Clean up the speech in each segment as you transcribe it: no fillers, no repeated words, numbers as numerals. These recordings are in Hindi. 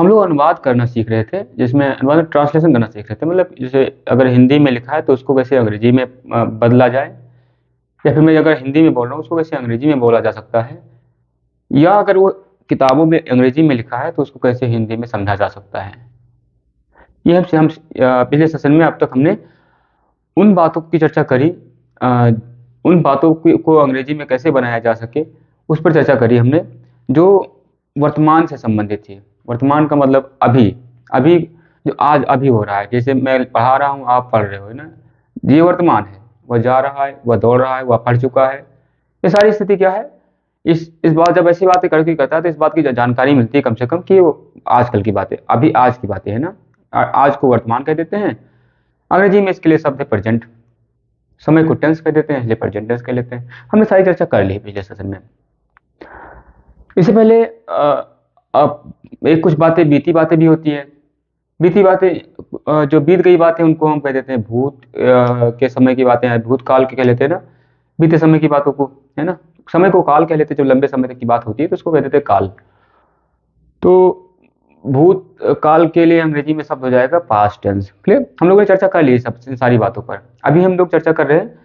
हम लोग अनुवाद करना सीख रहे थे, जिसमें अनुवाद में ट्रांसलेशन करना सीख रहे थे। मतलब जैसे अगर हिंदी में लिखा है तो उसको कैसे अंग्रेजी में बदला जाए, या फिर मैं अगर हिंदी में बोल रहा हूँ उसको कैसे अंग्रेजी में बोला जा सकता है, या अगर वो किताबों में अंग्रेजी में लिखा है तो उसको कैसे हिंदी में समझा जा सकता है। ये हम पिछले सेशन में अब तक हमने उन बातों की चर्चा करी, उन बातों को अंग्रेजी में कैसे बनाया जा सके उस पर चर्चा करी हमने, जो वर्तमान से संबंधित थी। वर्तमान का मतलब अभी, अभी जो आज अभी हो रहा है। जैसे मैं पढ़ा रहा हूँ, आप पढ़ रहे हो, है ना, ये वर्तमान है। वह जा रहा है, वह दौड़ रहा है, वह पढ़ चुका है। ये सारी स्थिति क्या है, इस बात जब ऐसी बातें करके करता है तो इस बात की जानकारी मिलती है कम से कम कि वो आजकल की बातें, अभी आज की बातें, है ना। आज को वर्तमान कह देते हैं, अंग्रेजी में इसके लिए शब्द है प्रेजेंट। समय को टेंस कह देते हैं, इसलिए प्रेजेंट टेंस कह लेते हैं। हमने सारी चर्चा कर ली पिछले सेशन में। इससे पहले अब एक कुछ बातें बीती बातें भी होती है। बीती बातें, जो बीत गई बातें उनको हम कह देते हैं भूत के समय की बातें हैं, भूतकाल के कह लेते हैं ना, बीते समय की बातों को, है ना। समय को काल कह लेते हैं, जो लंबे समय तक की बात होती है तो उसको कह देते हैं काल। तो भूत काल के लिए अंग्रेजी में शब्द हो जाएगा पास्ट टेंस। क्लियर, हम लोगों ने चर्चा कर ली सब सारी बातों पर। अभी हम लोग चर्चा कर रहे हैं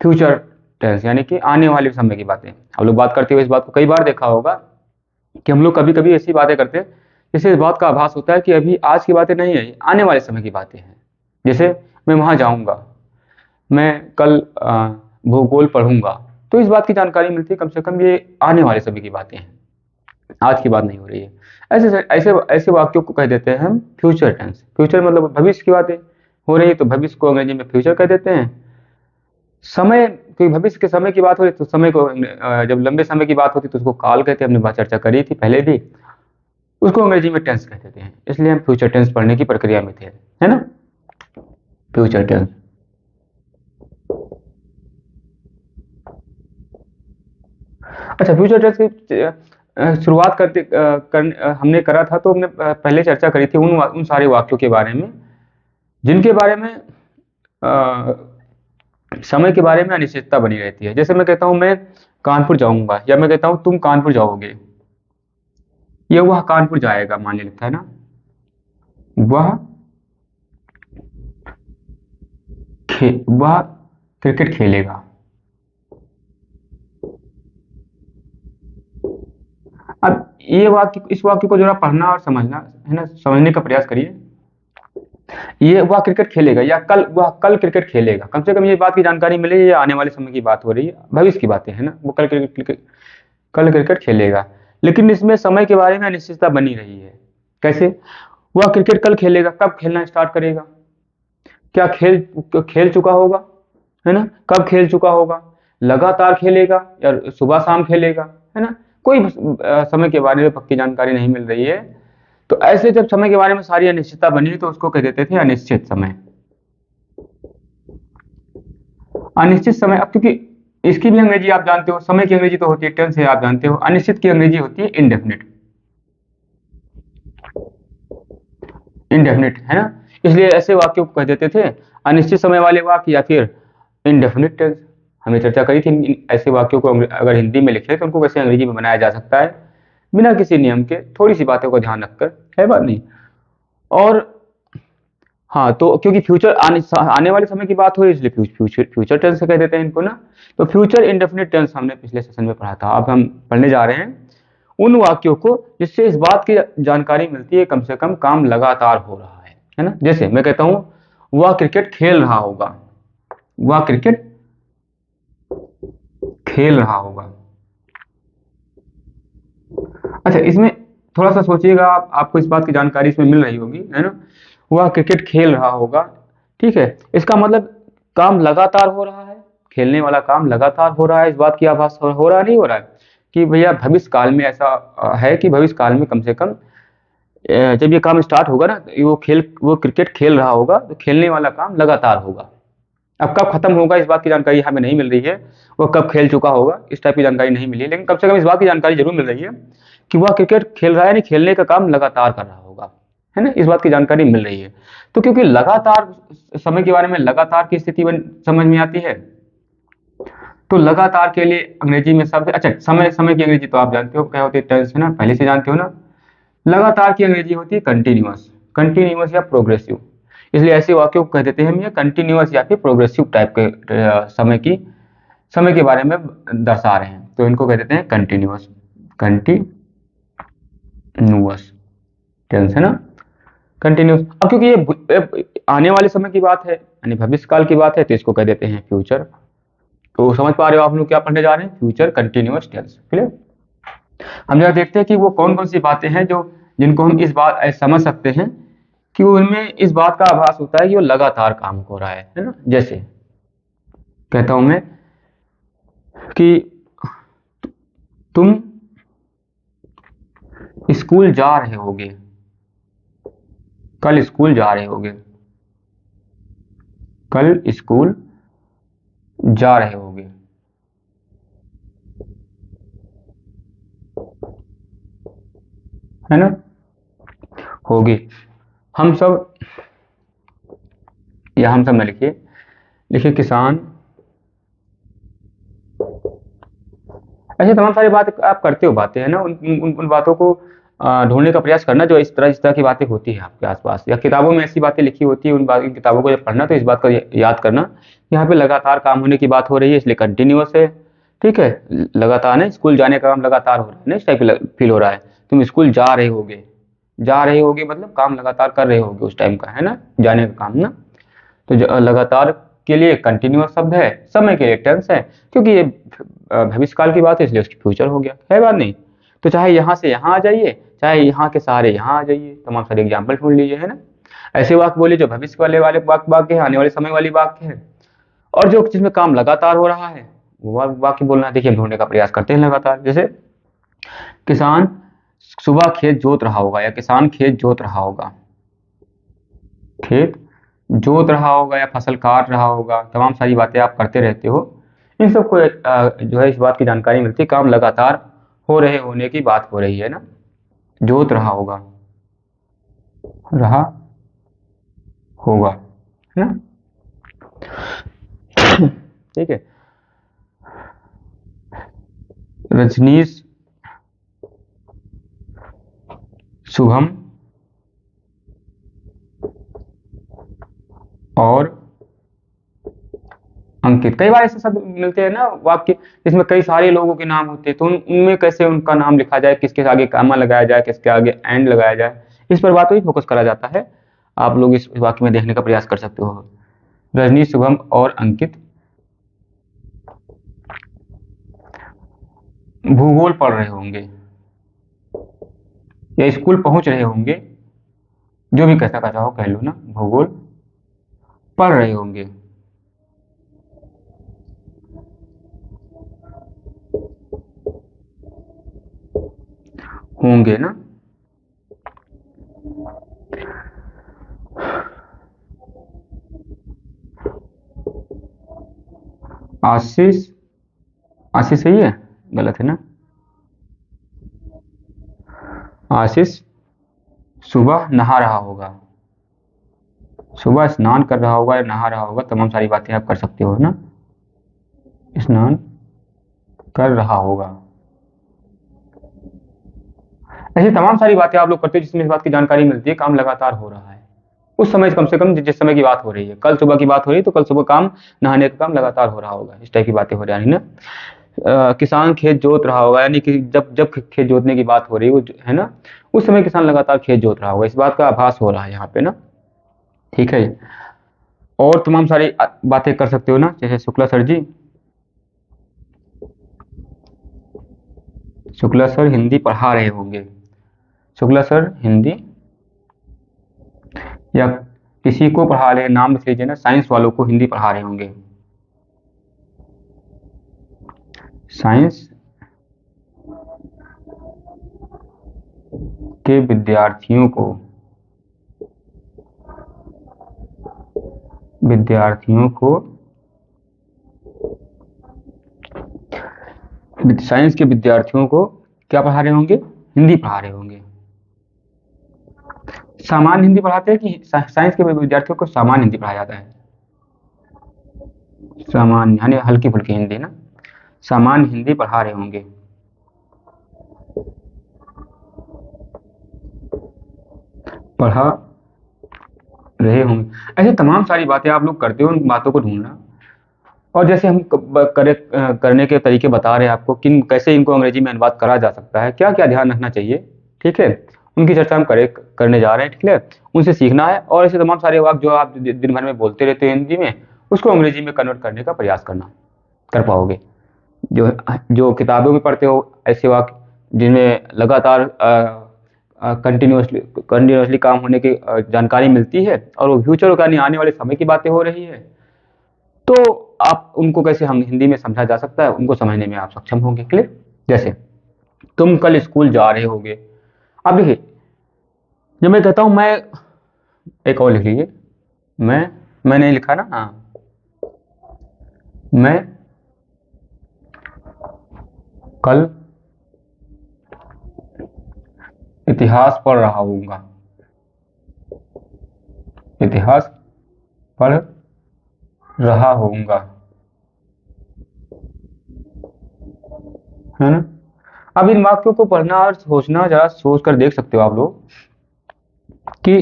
फ्यूचर टेंस, यानी कि आने वाले समय की बातें। हम लोग बात करते हुए इस बात को कई बार देखा होगा कि हम लोग कभी कभी ऐसी बातें करते हैं जिससे इस बात का आभास होता है कि अभी आज की बातें नहीं है, आने वाले समय की बातें हैं। जैसे मैं वहां जाऊंगा, मैं कल भूगोल पढ़ूंगा, तो इस बात की जानकारी मिलती है कम से कम ये आने वाले समय की बातें हैं, आज की बात नहीं हो रही है। ऐसे ऐसे ऐसे वाक्यों को कह देते हैं हम फ्यूचर टेंस। फ्यूचर मतलब भविष्य की बातें हो रही है तो भविष्य को अंग्रेजी में फ्यूचर कह देते हैं। समय, कोई भविष्य के समय की बात हो रही तो समय को जब लंबे समय की बात होती तो उसको काल कहते हैं। हमने बात चर्चा करी थी पहले भी, उसको अंग्रेजी में टेंस कह देते हैं। इसलिए हम फ्यूचर टेंस पढ़ने की प्रक्रिया में थे, है ना। फ्यूचर टेंस, अच्छा फ्यूचर टेंस की शुरुआत हमने करा था तो हमने पहले चर्चा करी थी उन सारे वाक्यों के बारे में जिनके बारे में समय के बारे में अनिश्चितता बनी रहती है। जैसे मैं कहता हूं मैं कानपुर जाऊंगा, या मैं कहता हूं तुम कानपुर जाओगे, या वह कानपुर जाएगा, मान लिखता है ना, वह वह क्रिकेट खेलेगा। अब ये वाक्य, इस वाक्य को जरा पढ़ना और समझना, है ना, समझने का प्रयास करिए। ये वह क्रिकेट खेलेगा या वह कल क्रिकेट खेलेगा, कम से कम ये बात की जानकारी मिले ये आने वाले समय की बात हो रही है, भविष्य की बातें, है ना। वो कल क्रिकेट खेलेगा, लेकिन इसमें समय के बारे में अनिश्चितता बनी रही है। कैसे, वह क्रिकेट कल खेलेगा, कब खेलना स्टार्ट करेगा, क्या खेल चुका होगा, है ना, कब खेल चुका होगा, लगातार खेलेगा या सुबह शाम खेलेगा, है ना। कोई समय के बारे में पक्की जानकारी नहीं मिल रही है। तो ऐसे जब समय के बारे में सारी अनिश्चितता बनी तो उसको कह देते थे अनिश्चित समय। अनिश्चित समय, अब क्योंकि इसकी भी अंग्रेजी आप जानते हो, समय की अंग्रेजी तो होती है टेंस है, आप जानते हो। अनिश्चित की अंग्रेजी होती है इंडेफिनिट, इंडेफिनिट, है ना। इसलिए ऐसे वाक्यों को कह देते थे अनिश्चित समय वाले वाक्य या फिर इंडेफिनिट टेंस। हमने चर्चा करी थी ऐसे वाक्यों को अगर हिंदी में लिखे तो उनको कैसे अंग्रेजी में बनाया जा सकता है बिना किसी नियम के, थोड़ी सी बातों को ध्यान रखकर, है बात नहीं। और हाँ, तो क्योंकि फ्यूचर आने वाले समय की बात हो रही है इसलिए फ्यूचर टेंस कह देते हैं इनको ना। तो फ्यूचर इंडेफिनिट टेंस हमने पिछले सेशन में पढ़ा था। अब हम पढ़ने जा रहे हैं उन वाक्यों को जिससे इस बात की जानकारी मिलती है कम से कम काम लगातार हो रहा है ना। जैसे मैं कहता हूं वह क्रिकेट खेल रहा होगा, वह क्रिकेट खेल रहा होगा। अच्छा, इसमें थोड़ा सा सोचिएगा, आपको इस बात की जानकारी इसमें मिल रही होगी, है ना। वह क्रिकेट खेल रहा होगा, ठीक है, इसका मतलब काम लगातार हो रहा है, खेलने वाला काम लगातार हो रहा है। इस बात की आभास हो रहा नहीं हो रहा है कि भैया भविष्य काल में ऐसा है कि भविष्य काल में कम से कम जब ये काम स्टार्ट होगा ना वो क्रिकेट खेल रहा होगा तो खेलने वाला काम लगातार होगा। अब कब खत्म होगा इस बात की जानकारी हमें नहीं मिल रही है, वो कब खेल चुका होगा इस टाइप की जानकारी नहीं मिली है, लेकिन कम से कम इस बात की जानकारी जरूर मिल रही है कि वह क्रिकेट खेल रहा है, यानी खेलने का काम लगातार कर रहा होगा, है ना। इस बात की जानकारी मिल रही है। तो क्योंकि लगातार समय के बारे में लगातार की स्थिति समझ में आती है, तो लगातार के लिए अंग्रेजी में शब्द, अच्छा समय की अंग्रेजी तो आप जानते हो क्या होती है, टेंस, है ना, पहले से जानते हो ना। लगातार की अंग्रेजी होती है कंटिन्यूअस, कंटिन्यूअस या प्रोग्रेसिव। इसलिए ऐसे वाक्यों को कह देते हैं हम ये कंटिन्यूअस या फिर प्रोग्रेसिव टाइप के समय के बारे में दर्शा रहे हैं, तो इनको कह देते हैं कंटिन्यूअस, कंटिन्यूअस टेंस है ना, कंटिन्यूअस। अब क्योंकि ये आने वाले समय की बात है यानी भविष्य काल की बात है, तो इसको कह देते हैं फ्यूचर। तो समझ पा रहे हो आप लोग क्या पढ़ने जा रहे हैं, फ्यूचर कंटिन्यूअस टेंस। क्लियर। हम जरा देखते हैं कि वो कौन कौन सी बातें हैं जो जिनको हम इस बात समझ सकते हैं कि उनमें इस बात का आभास होता है कि वो लगातार काम हो रहा है ना। जैसे कहता हूं मैं कि तुम स्कूल जा रहे होगे, कल स्कूल जा रहे होगे, कल स्कूल जा रहे होगे, है ना, होगे। हम सब, या हम सब न लिखिए, लिखिए किसान। ऐसे तमाम सारी बात आप करते हो बातें, है ना, उन बातों को ढूंढने का प्रयास करना जो इस तरह की बातें होती है आपके आसपास, या किताबों में ऐसी बातें लिखी होती है, उन किताबों को जब पढ़ना तो इस बात का याद करना, यहाँ पे लगातार काम होने की बात हो रही है इसलिए कंटिन्यूअस है। ठीक है, लगातार ना, स्कूल जाने का काम लगातार हो रहा है ना, इस टाइप फील हो रहा है। तुम स्कूल जा रहे होगे, जा रहे होगे मतलब काम लगातार कर रहे होगे उस टाइम का, है ना, जाने का काम ना। तो लगातार के लिए कंटिन्यूअस शब्द है, समय के लिए टेंस है, क्योंकि ये भविष्य काल की बात है इसलिए उसकी फ्यूचर हो गया, है बात नहीं। तो चाहे यहाँ से यहाँ आ जाइए, चाहे यहाँ के सहारे यहाँ आ जाइए, तमाम सारे एग्जाम्पल ढूंढ लीजिए, है ना। ऐसे वाक्य बोलिए जो भविष्य वाले वाले वाक्य है, आने वाले समय वाली वाक्य है, और जो जिसमें काम लगातार हो रहा है वो वाक्य बोलना है। देखिए हम ढूंढने का प्रयास करते हैं लगातार। जैसे किसान सुबह खेत जोत रहा होगा, या किसान खेत जोत रहा होगा, खेत जोत रहा होगा या फसल काट रहा होगा, तमाम सारी बातें आप करते रहते हो। इन सबको जो है इस बात की जानकारी मिलती है, काम लगातार हो रहे होने की बात हो रही है ना। जोत रहा होगा, रहा होगा, है ना। ठीक है। रजनीश, शुभम और अंकित, कई बार ऐसे शब्द मिलते हैं ना वाक्य जिसमें कई सारे लोगों के नाम होते हैं, तो उनमें कैसे उनका नाम लिखा जाए, किसके आगे कामा लगाया जाए, किसके आगे एंड लगाया जाए, इस पर बातों ही फोकस करा जाता है। आप लोग इस वाक्य में देखने का प्रयास कर सकते हो। रजनीश, शुभम और अंकित भूगोल पढ़ रहे होंगे या स्कूल पहुंच रहे होंगे, जो भी कैसा का चाहो कह लो ना, भूगोल पढ़ रहे होंगे, होंगे ना। आशीष, आशीष सही है, गलत है ना। आशीष सुबह नहा रहा होगा, सुबह स्नान कर रहा होगा या नहा रहा होगा, तमाम सारी बातें आप कर सकते हो ना, स्नान कर रहा होगा। ऐसी तमाम सारी बातें आप लोग करते हो जिसमें इस बात की जानकारी मिलती है काम लगातार हो रहा है उस समय, कम से कम जिस समय की बात हो रही है। कल सुबह की बात हो रही है तो कल सुबह काम, नहाने का काम लगातार हो रहा होगा, इस टाइप की बातें हो रही है ना। किसान खेत जोत रहा होगा, यानी कि जब जब खेत जोतने की बात हो रही है वो है ना, उस समय किसान लगातार खेत जोत रहा होगा, इस बात का आभास हो रहा है यहाँ पे ना। ठीक है। और तमाम सारी बातें कर सकते हो ना, जैसे शुक्ला सर जी, शुक्ला सर हिंदी पढ़ा रहे होंगे, शुक्ला सर हिंदी, या किसी को पढ़ा रहे, नाम लिख लीजिए ना, साइंस वालों को हिंदी पढ़ा रहे होंगे, साइंस के विद्यार्थियों को, विद्यार्थियों को, साइंस के विद्यार्थियों को क्या पढ़ा रहे होंगे, हिंदी पढ़ा रहे होंगे। सामान्य हिंदी पढ़ाते हैं कि साइंस के विद्यार्थियों को सामान्य हिंदी पढ़ाया जाता है, सामान्य यानी हल्की फुल्की हिंदी ना, सामान्य हिंदी पढ़ा रहे होंगे। पढ़ा रहे होंगे। ऐसी तमाम सारी बातें आप लोग करते हो, उन बातों को ढूंढना। और जैसे हम करने के तरीके बता रहे हैं आपको, किन कैसे इनको अंग्रेजी में अनुवाद करा जा सकता है, क्या क्या ध्यान रखना चाहिए, ठीक है, उनकी चर्चा हम करने जा रहे हैं, ठीक है। उनसे सीखना है और ऐसे तमाम सारे वाक्य जो आप दिन भर में बोलते रहते हैं हिंदी में, उसको अंग्रेजी में कन्वर्ट करने का प्रयास करना, कर पाओगे। जो जो किताबों में पढ़ते हो ऐसे वाक्य जिनमें लगातार कंटिन्यूसली काम होने की जानकारी मिलती है, और वो फ्यूचर यानी आने वाले समय की बातें हो रही है, तो आप उनको कैसे हम हिंदी में समझा जा सकता है, उनको समझने में आप सक्षम होंगे। क्लियर? जैसे तुम कल स्कूल जा रहे होगे, अब देखिए जब मैं कहता हूं मैं, एक और लिख लीजिए, मैंने लिखा ना, हाँ, मैं कल इतिहास पढ़ रहा हूँगा, इतिहास पढ़ रहा होऊंगा, है ना। अब इन वाक्यों को पढ़ना और सोचना, जरा सोच कर देख सकते हो आप लोग कि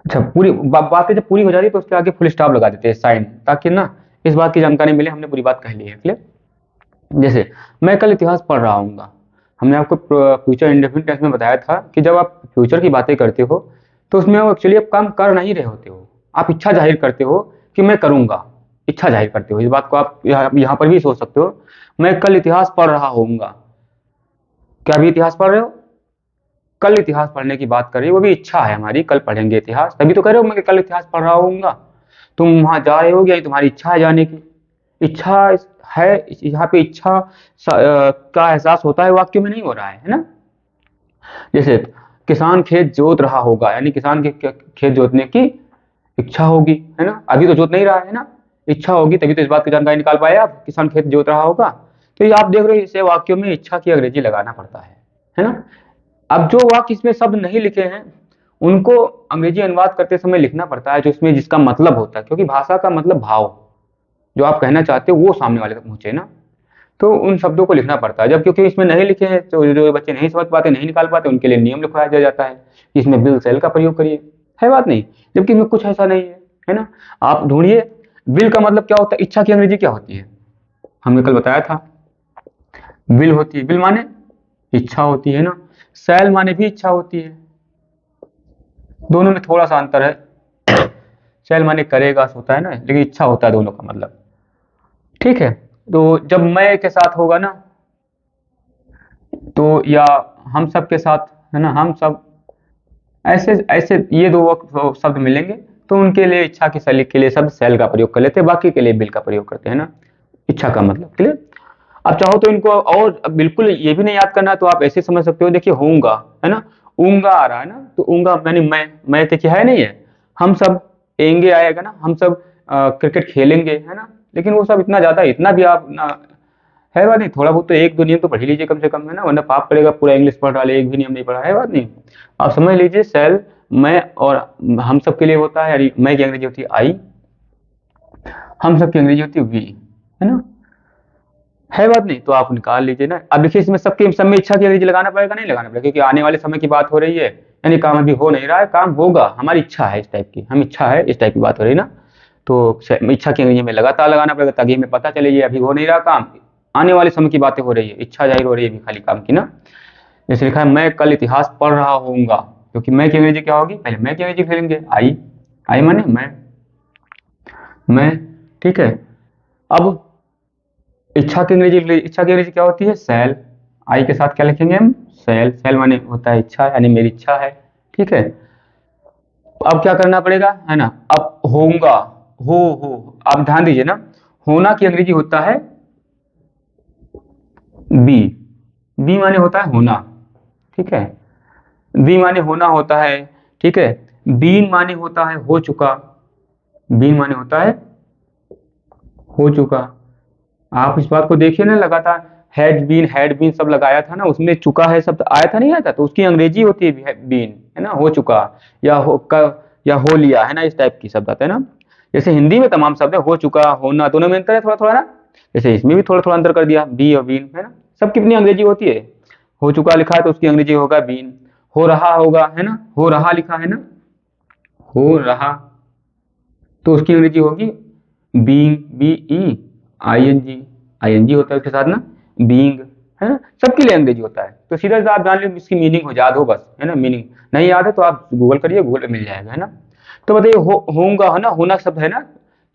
अच्छा, बातें जब पूरी हो जाती है तो उसके आगे फुल स्टॉप लगा देते हैं, साइन, ताकि ना इस बात की जानकारी मिले हमने पूरी बात कह ली है। क्लियर? जैसे मैं कल इतिहास पढ़ रहा हूँगा, हमने आपको फ्यूचर इंडेफिनिट टेंस में बताया था कि जब आप फ्यूचर की बातें करते हो तो उसमें वो एक्चुअली आप काम कर नहीं रहे होते हो, आप इच्छा जाहिर करते हो कि मैं करूँगा, इच्छा जाहिर करते हो। इस बात को आप यहाँ पर भी सोच सकते हो, मैं कल इतिहास पढ़ रहा होऊंगा, क्या अभी इतिहास पढ़ रहे हो? कल इतिहास पढ़ने की बात कर रही है, वो भी इच्छा है हमारी, कल पढ़ेंगे इतिहास, तभी तो कह रहे हो मैं कल इतिहास पढ़ रहा होऊंगा। तुम वहां जा रहे हो, या तुम्हारी इच्छा है जाने की, इच्छा है, यहाँ पे इच्छा का एहसास होता है, वाक्य में नहीं हो रहा है ना। जैसे किसान खेत जोत रहा होगा, यानी किसान के खेत जोतने की इच्छा होगी, है ना, अभी तो जोत नहीं रहा है ना, इच्छा होगी तभी तो इस बात की जानकारी निकाल पाए आप, किसान खेत जोत रहा होगा। तो ये आप देख रहे हो, इसे वाक्यों में इच्छा की अंग्रेजी लगाना पड़ता है ना। अब जो वाक्य इसमें शब्द नहीं लिखे हैं उनको अंग्रेजी अनुवाद करते समय लिखना पड़ता है, जो इसमें जिसका मतलब होता है, क्योंकि भाषा का मतलब भाव, जो आप कहना चाहते हो वो सामने वाले तक पहुंचे ना, तो उन शब्दों को लिखना पड़ता है। जब क्योंकि इसमें नहीं लिखे हैं तो जो बच्चे नहीं समझ पाते, नहीं निकाल पाते, उनके लिए नियम लिखवाया दिया जाता है कि इसमें विल सेल का प्रयोग करिए, है बात नहीं, जबकि इसमें कुछ ऐसा नहीं है ना। आप ढूंढिए विल का मतलब क्या होता है, इच्छा की अंग्रेजी क्या होती है, हमने कल बताया था, विल होती है, विल माने इच्छा होती है ना, सेल माने भी इच्छा होती है, दोनों में थोड़ा सा अंतर है। सेल माने करेगा होता है ना, लेकिन इच्छा होता है दोनों का मतलब, ठीक है। तो जब मैं के साथ होगा ना, तो या हम सब के साथ, है ना, हम सब, ऐसे ऐसे ये दो शब्द मिलेंगे तो उनके लिए इच्छा की शैली के लिए शब्द सेल का प्रयोग कर लेते हैं, बाकी के लिए बिल का प्रयोग करते हैं ना, इच्छा का मतलब। क्लियर? आप चाहो तो इनको और बिल्कुल ये भी नहीं याद करना तो आप ऐसे समझ सकते हो, देखिए होऊंगा, है ना, ऊंगा आ रहा है ना, तो ऊंगा यानी मैं देखिए है नहीं है, हम सब एंगे आएगा ना, हम सब क्रिकेट खेलेंगे, है ना, लेकिन वो सब इतना ज्यादा, इतना भी आप ना, है बात नहीं, थोड़ा बहुत तो एक दो नियम तो पढ़ ही लीजिए कम से कम, है ना, वरना पाप पड़ेगा, पूरा इंग्लिश पढ़ डाले एक भी नियम नहीं पढ़ा, है बात नहीं। आप समझ लीजिए सेल मैं और हम सब के लिए होता है, यानी मैं की अंग्रेजी होती है आई, हम सब की अंग्रेजी होती है वी, है ना, है बात नहीं, तो आप निकाल लीजिए ना। अब देखिए इसमें सबके सब में इच्छा की अंग्रेजी लगाना पड़ेगा, नहीं लगाना पड़ेगा, क्योंकि आने वाले समय की बात हो रही है, यानी काम अभी हो नहीं रहा है, काम होगा, हमारी इच्छा है इस टाइप की, हम इच्छा है इस टाइप की बात हो रही है ना, तो इच्छा की अंग्रेजी में लगातार लगाना पड़ेगा ताकि हमें पता चले ये अभी हो नहीं रहा काम, आने वाले समय की बातें हो रही है, इच्छा जाहिर हो रही है अभी खाली काम की ना। जैसे लिखा है मैं कल इतिहास पढ़ रहा होऊंगा, क्योंकि मैं की अंग्रेजी क्या होगी, पहले मैं की अंग्रेजी लिखेंगे आई, आई माने मैं, ठीक है। अब इच्छा की अंग्रेजी क्या होती है, सेल, आई के साथ क्या लिखेंगे हम, सेल, सेल माने होता है इच्छा, यानी मेरी इच्छा है, ठीक है। अब क्या करना पड़ेगा, है ना, अब होऊंगा, हो, आप ध्यान दीजिए ना, होना की अंग्रेजी होता है बी, बी माने होता है होना, ठीक है, बी माने होना होता है, ठीक है। बीन माने होता है हो चुका, बीन माने होता है हो चुका। आप इस बात को देखिए ना, लगातार हैड बीन सब लगाया था ना, उसमें चुका है शब्द आया था नहीं आया था, तो उसकी अंग्रेजी होती है बीन, है ना, हो चुका, या या हो लिया, है ना, इस टाइप की शब्द आते हैं ना। जैसे हिंदी में तमाम शब्द है, हो चुका होना, दोनों में अंतर है थोड़ा थोड़ा ना, जैसे इसमें भी थोड़ा थोड़ा अंतर कर दिया, बी और बीन, है ना, सब कितनी अंग्रेजी होती है, हो चुका लिखा है तो उसकी अंग्रेजी होगा बीन, हो रहा होगा, है ना, हो रहा लिखा है ना, हो रहा, तो उसकी अंग्रेजी होगी being, B E I N G, I N G होता है उसके साथ ना, बीइंग, है ना, सबके लिए अंग्रेजी होता है। तो सीधा सीधा आप जान लो इसकी मीनिंग हो, याद हो बस, है ना, मीनिंग नहीं याद है तो आप गूगल करिए, गूगल पे मिल जाएगा, है ना। तो बताइए होऊंगा, है ना, होना शब्द है ना,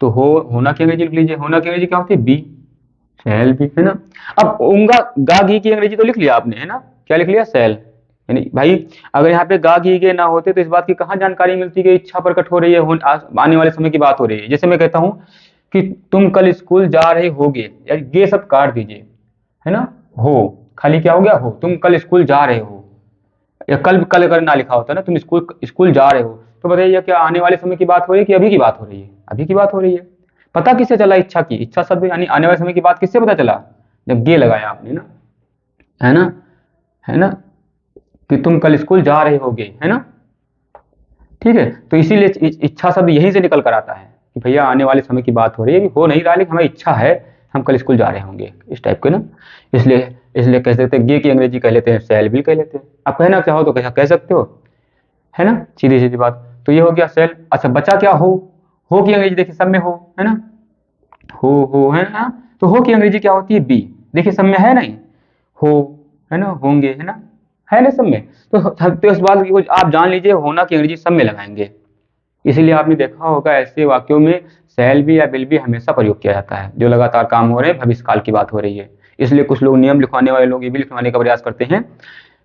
तो होना की अंग्रेजी लिख लीजिए, होना की अंग्रेजी क्या होती है, बी, सेल भी, है ना। अब ओंगा गा घी की अंग्रेजी तो लिख लिया आपने, है ना, क्या लिख लिया, सेल। यानी भाई अगर यहाँ पे गा घी के ना होते तो इस बात की कहाँ जानकारी मिलती कि इच्छा प्रकट हो रही है, आने वाले समय की बात हो रही है। जैसे मैं कहता हूँ कि तुम कल स्कूल जा रहे होगे, यार ये सब काट दीजिए, है ना, हो, खाली क्या हो गया, हो, तुम कल स्कूल जा रहे हो, या कल कल अगर ना लिखा होता ना, तुम स्कूल स्कूल जा रहे हो, तो बताइए क्या आने वाले समय की बात हो रही है कि अभी की बात हो रही है, अभी की बात हो रही है। पता किससे चला इच्छा की, इच्छा शब्द यानी आने वाले समय की बात किससे पता चला, जब ये लगाया आपने ना, है ना, है ना, कि तुम कल स्कूल जा रहे होगे, है ना, ठीक है। तो इसीलिए इच्छा शब्द यहीं से निकल कर आता है कि भैया आने वाले समय की बात हो रही है, हो नहीं रहा लेकिन हमें इच्छा है, हम कल स्कूल जा रहे होंगे, इस टाइप के ना। इसलिए इसलिए कह सकते हैं गे की अंग्रेजी कह लेते हैं, सेल भी कह लेते हैं। आप कहना चाहो तो कह सकते हो, है ना, सीधी सीधी बात। तो ये हो गया सेल। अच्छा बचा क्या, हो की अंग्रेजी देखिए सब में हो, है ना, हो, है ना। तो हो की अंग्रेजी क्या होती है, बी, देखिए सब में है नहीं, हो, है ना, होंगे, है ना सब में। तो इस बात की आप जान लीजिए होना की अंग्रेजी सब में लगाएंगे। इसीलिए आपने देखा होगा ऐसे वाक्यों में शैल भी या विल भी हमेशा प्रयोग किया जाता है, जो लगातार काम हो रहे हैं, भविष्यकाल की बात हो रही है। इसलिए कुछ लोग नियम लिखवाने वाले लोग ये भी लिखवाने का प्रयास करते हैं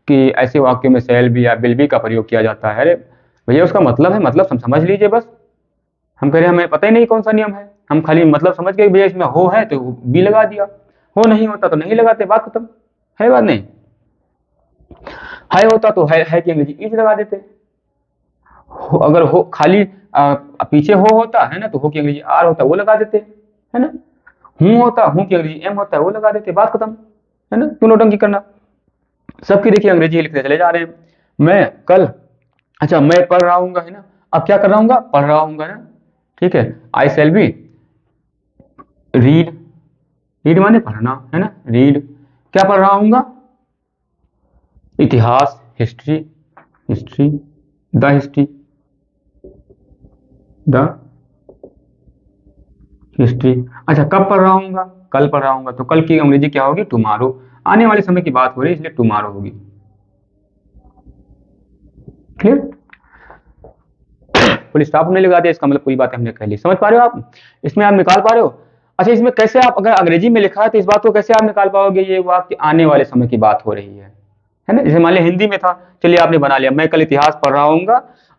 कि ऐसे वाक्यों में शैल भी या विल भी का प्रयोग किया जाता है। अरे भैया उसका मतलब है, मतलब समझ लीजिए बस। हम कह रहे हैं हमें पता ही नहीं कौन सा नियम है, हम खाली मतलब समझ गए भैया इसमें हो है तो बी लगा दिया, हो नहीं होता तो नहीं लगाते, बात खत्म, है बात नहीं। है होता तो है की अंग्रेजी इज लगा देते। अगर हो खाली पीछे हो होता है ना तो हो की अंग्रेजी आर होता वो लगा देते, है ना। हूं होता, हूं की अंग्रेजी एम होता है वो लगा देते, बात खत्म, है ना, क्यों नोटंकी करना। सबकी देखिए अंग्रेजी लिखते चले जा रहे हैं। मैं कल, अच्छा मैं पढ़ रहा हूँ, है ना, अब क्या कर रहा हूँ, पढ़ रहा हूँ ना, ठीक है। I shall B read, read माने पढ़ना, है ना, रीड, क्या पढ़ रहा हूँ, इतिहास, history, history, the history, the history. अच्छा कब पढ़ रहा हूँ, कल पढ़ रहा हूँ, तो कल की अंग्रेजी क्या होगी, टुमारो, आने वाले समय की बात हो रही है इसलिए टुमारो होगी। क्लियर, फुल स्टॉप हमने लगा दिया, इसका मतलब पूरी बात हमने कह ली। समझ पा रहे हो आप, इसमें आप निकाल पा रहे हो। अच्छा इसमें कैसे आप, अगर अंग्रेजी में लिखा है तो इस बात को कैसे आप निकाल पाओगे, ये वाक्य आने वाले समय की बात हो रही है ना। जैसे मान लिया हिंदी में था, चलिए आपने बना लिया, मैं कल इतिहास पढ़ रहा हूँ,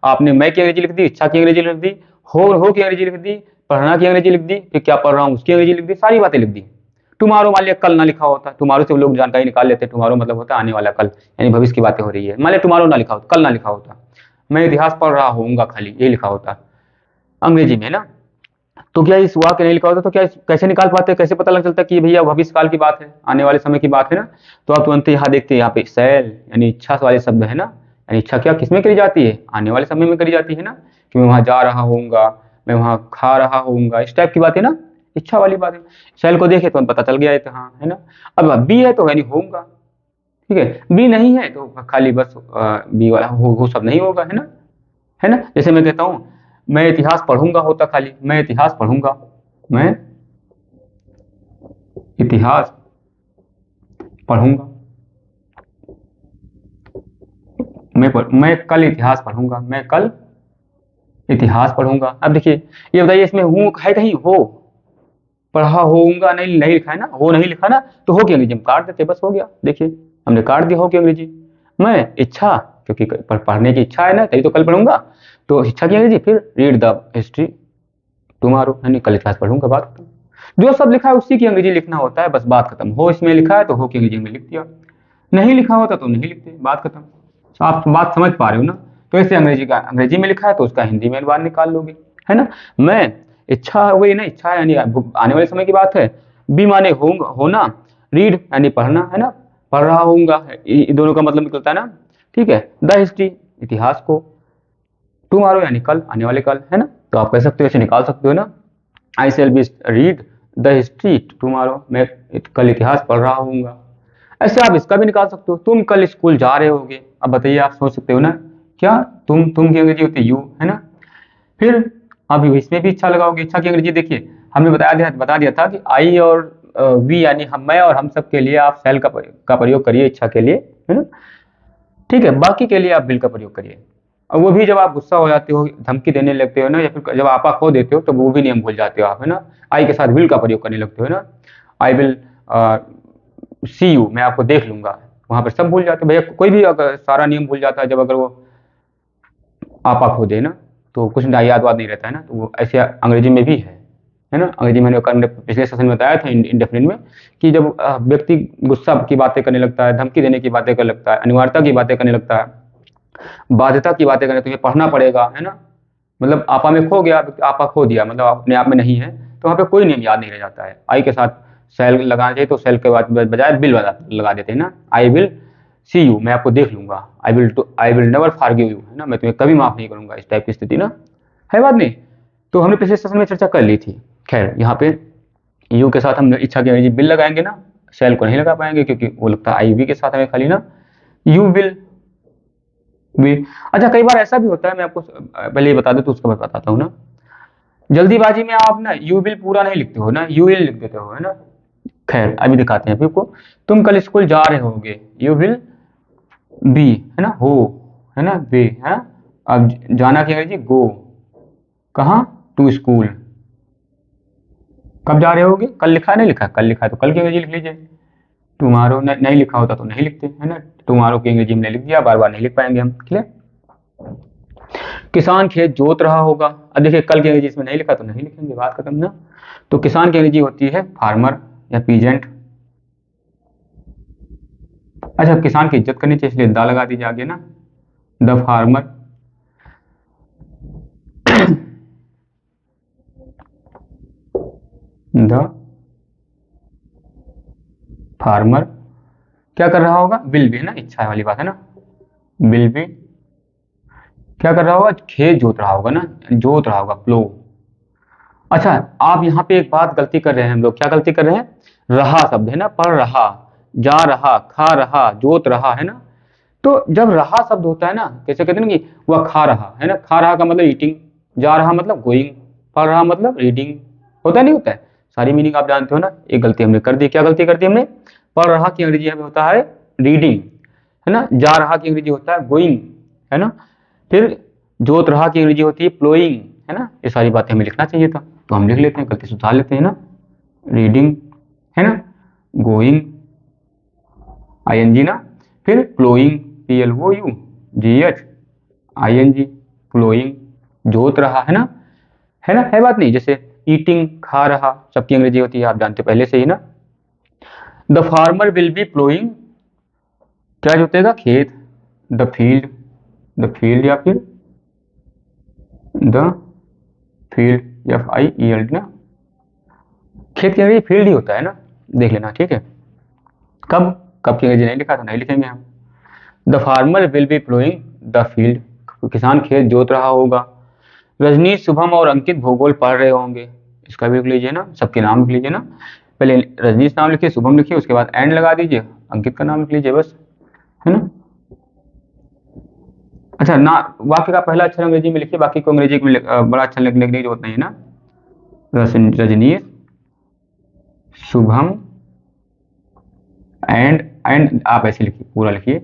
आपने मैं की अंग्रेजी लिख दी, इच्छा की अंग्रेजी लिख दी, हो की अंग्रेजी लिख दी, पढ़ना की अंग्रेजी लिख दी, फिर क्या पढ़ रहा हूँ उसकी अंग्रेजी लिख दी, सारी बातें लिख दी। टुमारो मान लिया कल ना लिखा होता, टुमारो से लोग जानकारी निकाल लेते, टुमारो मतलब होता है आने वाला कल, यानी भविष्य की बातें हो रही है। मान लिया टुमारो ना लिखा होता, कल ना लिखा होता, मैं इतिहास पढ़ रहा होऊंगा खाली ये लिखा होता अंग्रेजी में ना, तो क्या इस वाक्य नहीं लिखा होता तो क्या कैसे निकाल पाते, कैसे पता लग चलता कि भैया भविष्य काल की बात है, आने वाले समय की बात है ना। तो आप तुरंत यहाँ देखते हैं यहाँ पे सेल यानी इच्छा वाले शब्द है ना, यानी इच्छा क्या किसमें करी जाती है, आने वाले समय में करी जाती है ना, कि मैं वहां जा रहा होऊंगा, मैं वहां खा रहा होऊंगा, इस टाइप की बात है ना, इच्छा वाली बात है। सेल को देखे तो पता चल गया है तो हाँ, है ना। अब बी है तो यानी होऊंगा, ठीक है, बी नहीं है तो खाली बस बी वाला हो शब्द नहीं होगा, है ना, है ना। जैसे मैं कहता हूँ मैं इतिहास पढ़ूंगा होता खाली, मैं इतिहास पढ़ूंगा, मैं इतिहास पढ़ूंगा, मैं कल इतिहास पढ़ूंगा, मैं कल इतिहास पढ़ूंगा। अब देखिए ये बताइए इसमें हूँ है कहीं, हो पढ़ा होऊंगा नहीं, नहीं लिखा है ना, हो नहीं लिखा ना, तो हो की अंग्रेजी हम काट देते, बस हो गया। देखिए हमने काट दिया हो की अंग्रेजी। मैं इच्छा, क्योंकि पढ़ने की इच्छा है ना तभी तो कल पढ़ूंगा, तो इच्छा की अंग्रेजी फिर रीड द हिस्ट्री टुमारो, यानी कल इतिहास पढ़ूंगा, बात खत्म। जो सब लिखा है उसी की अंग्रेजी लिखना होता है, बस बात खत्म। हो इसमें लिखा है तो हो की अंग्रेजी में लिख दिया, नहीं लिखा होता तो नहीं लिखते, बात खत्म। तो आप बात समझ पा रहे हो ना। तो ऐसे अंग्रेजी का अंग्रेजी में लिखा है तो उसका हिंदी में अनुवाद निकाल लोगे, है ना। मैं इच्छा हो गई ना, इच्छा यानी आने वाले समय की बात है, बी माने होना, रीड यानी पढ़ना, है ना, पढ़ रहा होऊंगा, दोनों का मतलब निकलता है ना, ठीक है। द हिस्ट्री इतिहास को, टुमारो यानी कल, आने वाले कल, है ना। तो आप कह सकते हो, ऐसे निकाल सकते हो ना, I shall be read the history tomorrow, मैं कल इतिहास पढ़ रहा हूँ। ऐसे आप इसका भी निकाल सकते हो, तुम कल स्कूल जा रहे होगे। अब बताइए, आप सोच सकते हो ना, क्या तुम की अंग्रेजी होती है यू, है ना। फिर अब इसमें भी इच्छा लगाओगे, इच्छा की अंग्रेजी देखिए, हमने बता दिया था कि आई और वी यानी हम, मैं और हम सब के लिए आप शैल का प्रयोग करिए इच्छा के लिए, है ना। ठीक है, बाकी के लिए आप विल का प्रयोग करिए। और वो भी जब आप गुस्सा हो जाते हो, धमकी देने लगते हो ना, या फिर जब आपा खो देते हो, तो वो भी नियम भूल जाते हो आप, है ना। आई के साथ विल का प्रयोग करने लगते हो ना, आई विल सी यू, मैं आपको देख लूंगा। वहां पर सब भूल जाते हो भैया, कोई भी अगर सारा नियम भूल जाता है जब अगर वो आपा खो दे ना, तो कुछ याद वाद नहीं रहता है ना। तो वो ऐसे अंग्रेजी में भी है ना। अंग्रेजी मैंने पिछले सेशन में बताया था इंडेफिनिट में, कि जब व्यक्ति गुस्सा की बातें करने लगता है, धमकी देने की बातें करने लगता है, अनिवार्यता की बातें करने लगता है, बाध्यता की बातें करने, तुम्हें पढ़ना पड़ेगा, है ना। मतलब आपा में खो गया, आपा खो दिया, मतलब अपने आप में नहीं है, तो वहाँ पे कोई नियम याद नहीं रह जाता है। आई के साथ सेल लगाना चाहिए, तो सेल के बाद बजाय बिल लगा देते हैं ना। आई विल सी यू, मैं आपको देख लूंगा। I will never forgive you, है ना, मैं तुम्हें कभी माफ नहीं करूंगा, इस टाइप की स्थिति ना, है बात नहीं। तो हमने पिछले सेशन में चर्चा कर ली थी। खैर, यहाँ पे यू के साथ हम इच्छा की अंग्रेजी बिल लगाएंगे ना, सेल को नहीं लगा पाएंगे, क्योंकि वो लगता है आई वी के साथ हमें खाली ना यू विल भी। अच्छा, कई बार ऐसा भी होता है, मैं आपको पहले ये बता दूं तो उसका मैं बताता हूँ ना। जल्दीबाजी में आप ना यू विल पूरा नहीं लिखते हो ना, यू विल लिख देते हो, है ना। खैर, अभी दिखाते हैं आपको। तुम कल स्कूल जा रहे होगे, यू विल बी, है ना, हो, है ना, बे, है। अब जाना की अंग्रेजी गो, कहाँ, टू स्कूल। कब जा रहे होगे, कल लिखा है नहीं लिखा, कल लिखा है तो कल की अंग्रेजी लिख लीजिए। टुमारो नहीं लिखा होता तो नहीं लिखते, है ना। टुमारो की अंग्रेजी में लिख दिया, बार बार नहीं लिख पाएंगे हम, क्लियर। किसान खेत जोत रहा होगा, अब देखिए कल की अंग्रेजी इसमें नहीं लिखा तो नहीं लिखेंगे, बात खत्म ना। तो किसान की अंग्रेजी होती है फार्मर या पीजेंट। अच्छा, किसान की इज्जत करनी चाहिए, इसलिए दा लगा दीजिए आगे ना, द फार्मर। द फार्मर क्या कर रहा होगा, विल भी, है ना, इच्छा वाली बात है ना, विल भी क्या कर रहा होगा, खेत जोत रहा होगा ना, जोत रहा होगा, प्लो। अच्छा, आप यहाँ पे एक बात गलती कर रहे हैं हम लोग, क्या गलती कर रहे हैं, रहा शब्द है ना, पढ़ रहा, जा रहा, खा रहा, जोत रहा, है ना। तो जब रहा शब्द होता है ना, कैसे कहते हैं ना कि वह खा रहा है ना, खा रहा का मतलब ईटिंग, जा रहा मतलब गोइंग, पढ़ रहा मतलब रीडिंग, होता नहीं होता है। सारी मीनिंग आप जानते हो ना। एक गलती हमने कर दी, क्या गलती कर दी हमने, पढ़ रहा की अंग्रेजी हमें होता है रीडिंग, है ना। जा रहा की अंग्रेजी होता है गोइंग, है ना। फिर जोत रहा की अंग्रेजी होती है प्लोइंग, है ना। ये सारी बातें हमें लिखना चाहिए था, तो हम लिख लेते हैं, गलती सुधार लेते हैं ना। रीडिंग, है ना, गोइंग, आई एन जी ना, फिर ploughing, P L O U G H I N G, ploughing, जोत रहा, है ना, है ना, है बात नहीं। जैसे ईटिंग, खा रहा, सबकी अंग्रेजी होती है, आप जानते हो पहले से ही ना। The farmer will be ploughing, क्या जोतेगा, खेत, द फील्ड, द फील्ड या फिर the field, F I E L D ना, खेत की अंग्रेजी फील्ड ही होता है ना, देख लेना, ठीक है। कब, कब की अंग्रेजी नहीं लिखा तो नहीं लिखेंगे हम। The farmer will be ploughing the field, किसान खेत जोत रहा होगा। रजनीश, शुभम और अंकित भूगोल पढ़ रहे होंगे, इसका भी लिख लीजिए ना, सबके नाम लिख लीजिए ना। पहले रजनीश नाम लिखिए, शुभम लिखिए, उसके बाद एंड लगा दीजिए, अंकित का नाम लिख लीजिए, बस, है ना। अच्छा ना, वाक्य का पहला अक्षर अंग्रेजी में लिखिए, बाकी को अंग्रेजी में बड़ा अक्षर लिखने की जरूरत नहीं है ना। रजनीश, शुभम, एंड आप ऐसे लिखिए, पूरा लिखिए,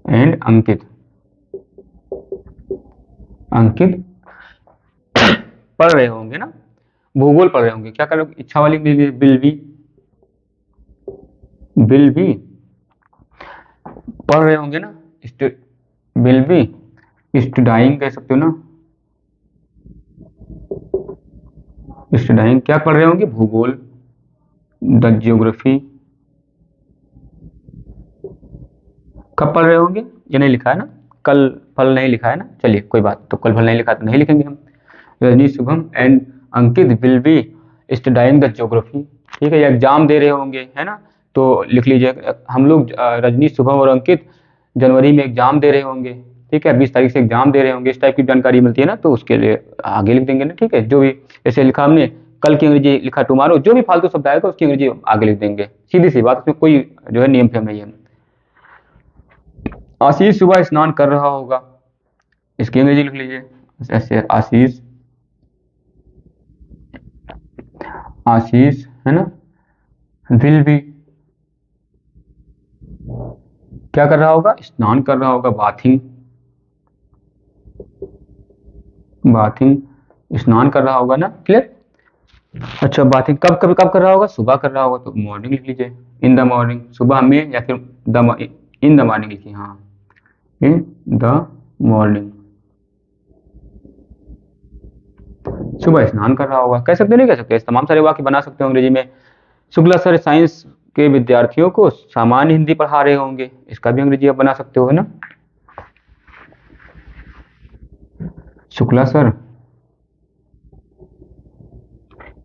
एंड अंकित। अंकित पढ़ रहे होंगे ना, भूगोल पढ़ रहे होंगे, क्या कर इच्छा वाली बिल भी पढ़ रहे होंगे ना, विल बी स्टडाइंग कह सकते हो ना, स्टडाइंग क्या पढ़ रहे होंगे, भूगोल, द जियोग्राफी। कब पढ़ रहे होंगे, ये नहीं लिखा है ना, कल फल नहीं लिखा है ना, चलिए कोई बात, तो कल फल नहीं लिखा तो नहीं लिखेंगे हम। Rajni, Shubham and Ankit will be studying the geography, ठीक है। या एग्जाम दे रहे होंगे, है ना, तो लिख लीजिए, हम लोग रजनी, शुभम और अंकित जनवरी में एग्जाम दे रहे होंगे, ठीक है, 20 तारीख से एग्जाम दे रहे होंगे, इस टाइप की जानकारी मिलती है ना, तो उसके लिए आगे लिख देंगे ना, ठीक है। जो भी ऐसे लिखा हमने कल की अंग्रेजी लिखा टुमारो, जो भी फालतू शब्द आएगा उसकी अंग्रेजी आगे लिख देंगे, सीधी सी बात, उसमें कोई जो है नियम फेम नहीं है। आशीष सुबह स्नान कर रहा होगा, इसकी अंग्रेजी लिख लीजिए ऐसे, आशीष, आशीष है ना, विल भी क्या कर रहा होगा, स्नान कर रहा होगा, बाथिंग, बाथिंग, स्नान कर रहा होगा ना, क्लियर। अच्छा बाथिंग कब कब कब कर रहा होगा, सुबह कर रहा होगा, तो मॉर्निंग लिख लीजिए, इन द मॉर्निंग, सुबह में, या फिर इन द मॉर्निंग लिखिए, हाँ इन द मॉर्निंग, सुबह स्नान कर रहा होगा, कह सकते नहीं कह सकते, तमाम सारे वाक्य बना सकते हो अंग्रेजी में। शुक्ला सर साइंस के विद्यार्थियों को सामान्य हिंदी पढ़ा रहे होंगे, इसका भी अंग्रेजी आप बना सकते हो, है ना। शुक्ला सर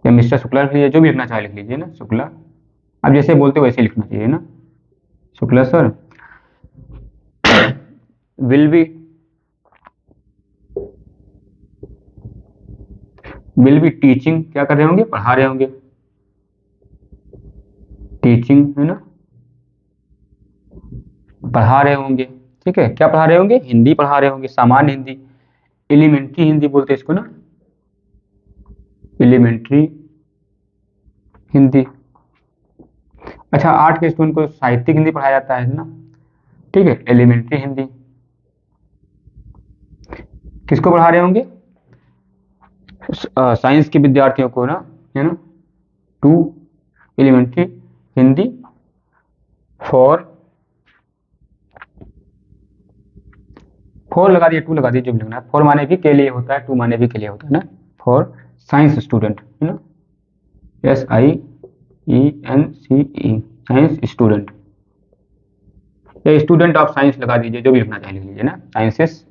या मिस्टर शुक्ला लिख लीजिए, जो भी लिखना चाहे लिख लीजिए ना, शुक्ला, आप जैसे बोलते हो वैसे लिखना चाहिए ना, Shukla sir will be teaching, क्या कर रहे होंगे, पढ़ा रहे होंगे, टीचिंग है ना, पढ़ा रहे होंगे, ठीक है, क्या पढ़ा रहे होंगे, हिंदी पढ़ा रहे होंगे, सामान्य हिंदी, एलिमेंट्री हिंदी बोलते हैं इसको ना, एलिमेंट्री हिंदी। अच्छा 8 के स्टूडेंट को साहित्यिक हिंदी पढ़ाया जाता है ना, ठीक है, एलिमेंट्री हिंदी। किसको पढ़ा रहे होंगे, साइंस के विद्यार्थियों को ना, है ना, 2 एलिमेंट्री हिंदी फॉर लगा दिए, 2 लगा दिए, जो भी लिखना है, फॉर माने भी के लिए होता है, 2 माने भी के लिए होता है ना, फॉर साइंस स्टूडेंट, है ना, SIENCE, साइंस स्टूडेंट, या स्टूडेंट ऑफ साइंस लगा दीजिए, जो भी लिखना चाहिए लिख लीजिए ना, साइंसेस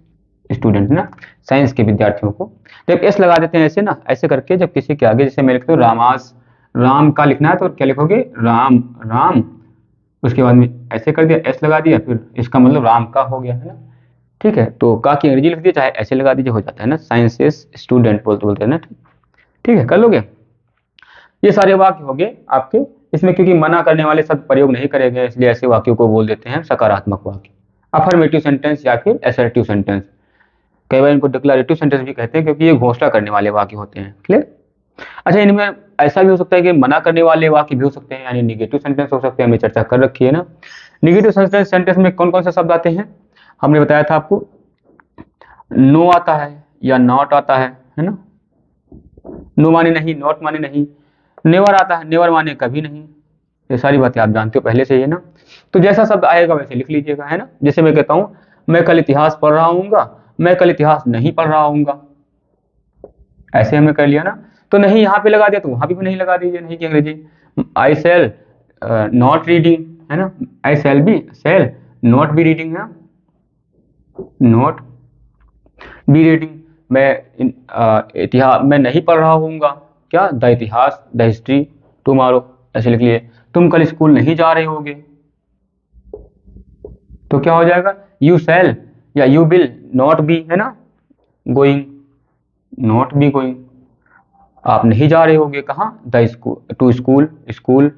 स्टूडेंट ना, साइंस के विद्यार्थियों को। जब एस लगा देते हैं ऐसे ना, ऐसे करके जब किसी के आगे, जैसे मैं लिखता हूँ रामास, राम का लिखना है तो क्या लिखोगे, राम, राम, उसके बाद में ऐसे कर दिया, एस लगा दिया, फिर इसका मतलब राम का हो गया, है ना, ठीक है। तो का की अंग्रेजी लिख दिए, चाहे ऐसे लगा दीजिए, हो जाता है ना, साइंसेस स्टूडेंट बोलते बोलते हैं ना, ठीक है, कर लोगे। ये सारे वाक्य हो गए आपके, इसमें क्योंकि मना करने वाले शब्द प्रयोग नहीं करे गए, इसलिए ऐसे वाक्यों को बोल देते हैं सकारात्मक वाक्य, अफर्मेटिव सेंटेंस या फिर असर्टिव सेंटेंस, कई बार इनको डिक्लेरेटिव सेंटेंस भी कहते हैं, क्योंकि ये घोषणा करने वाले वाक्य होते हैं, क्लियर। अच्छा इनमें ऐसा भी हो सकता है कि मना करने वाले वाक्य भी हो सकते हैं, यानी निगेटिव सेंटेंस हो सकते हैं, हमने चर्चा कर रखी है ना। निगेटिव सेंटेंस में कौन कौन से शब्द आते हैं, हमने बताया था आपको, नो आता है या नॉट आता है ना, नो माने नहीं, नॉट माने नहीं, नेवर आता है, नेवर माने कभी नहीं, ये सारी बातें आप जानते हो पहले से ही है ना। तो जैसा शब्द आएगा वैसे लिख लीजिएगा, है ना। जैसे मैं कहता हूँ मैं कल इतिहास पढ़ रहा हूँगा, मैं कल इतिहास नहीं पढ़ रहा हूँगा, ऐसे हमने कर लिया ना। तो नहीं यहाँ पे लगा दिया तो वहां भी नहीं लगा दीजिए, नहीं की अंग्रेजी, आई सेल नॉट रीडिंग, है ना, I shall be, shall not be reading है, नॉट बी रीडिंग, मैं इतिहास मैं नहीं पढ़ रहा हूँगा, क्या, द इतिहास, द हिस्ट्री टुमारो, ऐसे लिख लिए। तुम कल स्कूल नहीं जा रहे होगे, तो क्या हो जाएगा, यू सेल या यू विल नॉट बी, है ना, गोइंग, नॉट बी गोइंग, आप नहीं जा रहे होगे कहाँ, the school, to school, school